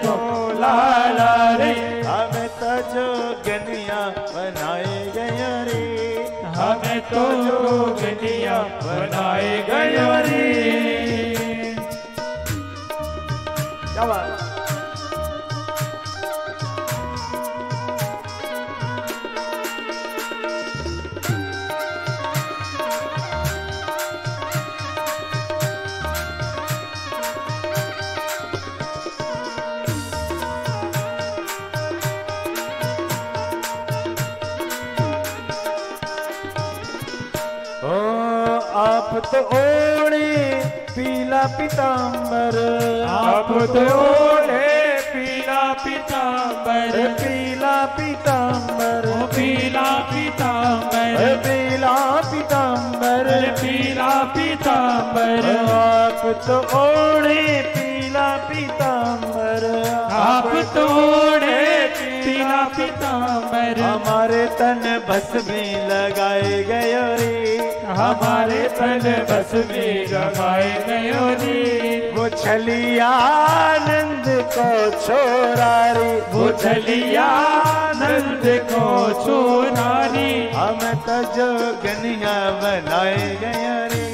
को लाला रे, हमें तो जोगनिया बनाए गयो रे, हमें तो जोगनिया बनाए गयो रे। क्या बात। आप तो ओढ़े पीला पीतांबर, आप तो ओढ़े पीला पीतांबर, पीला पीतांबर, पीला पीतांबर, पीला पीतांबर, पीला पीतांबर। आप तो ओढ़े पीला पीतांबर, आप तो ओढ़े पीला पीतांबर, हमारे तन बस में लगाए गयो रे, हमारे तन बस में जमाए गयो रे। वो छलिया आनंद को छोरा रे, वो छलिया आनंद को छोरा रे, हम तो जोगनिया बनाए गयो रे,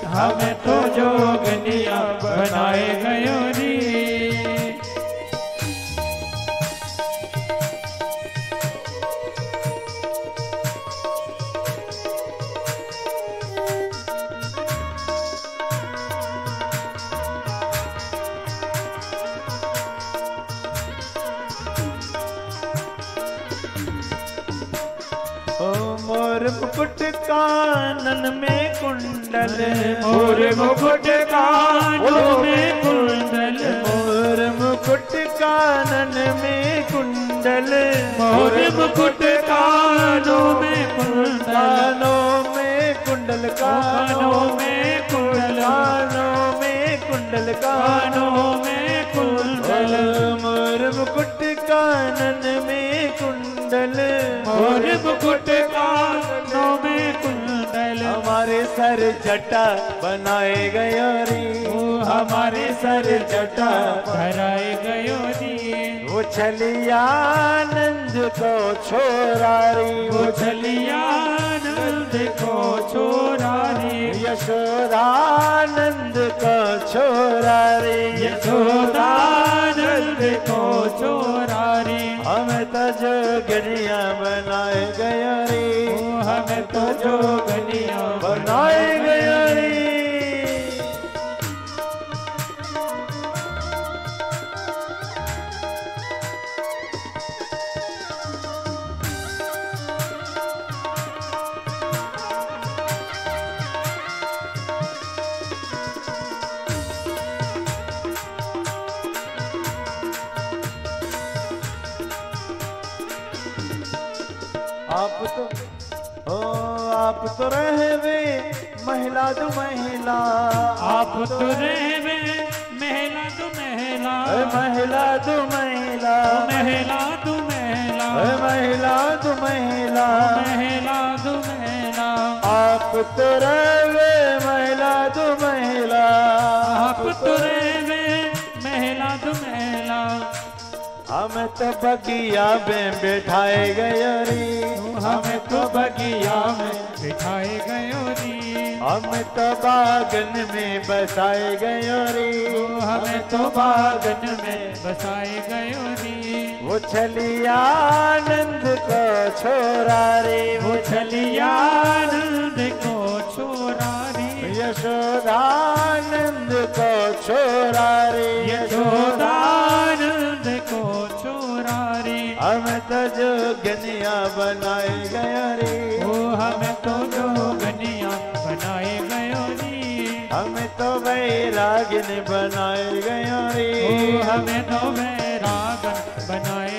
हमें तो जोगनिया बनाए गयो रे। मोर मुकुट कानन में कुंडल, मोर मुकुट कानों में कुंडल, मोर मुकुट कानन में कुंडल, मोर मुकुट कानों में कुंडल, कानों में कुंडल, कानों में कुंडल, कानों में कुंडल, कानों में कुंडल। मोर मुकुट कानन में कुंडल, मोर मुकुट कानों में कुंडल, हमारे सर जटा बनाए गयो रे, हमारे सर जटा भराए गयो रे। वो छलिया आनंद को छोरा रे, वो छलिया आनंद को छोरा रे, यशोदानंद को छोरा रे, यशोदानंद को छोरा जोगनिया बनाए गया रे, हमें तो जोगनिया बनाए गया रे। आप तो रहवे महिला दो महिला, आप तो रहवे महिला दो महिला, महिला दो महिला, महिला दो महिला, महिला दो महिला, महिला दो महिला। आप तो रहवे महिला दो महिला, आप तो रहवे महिला दो महिला। हमें तो बगिया में बिठाए गए रे, हमें तो बगिया में बिठाए गयो री, हमें तो बागन में बसाए गए रे, हमें तो बागन में बसाए गयो री। वो छलिया आनंद को छोरा रे, वो छलियानंद को छोरा रे, यशोदानंद को छोरा रे, यशोदानंद को छोरा रे। हमें तो जोगनिया बनाए गया रे, ओ हमें तो जोगनिया बनाए गयो री, हमें तो वैरागिन बनाए गया रे, ओ हमें तो वैरागन बनाए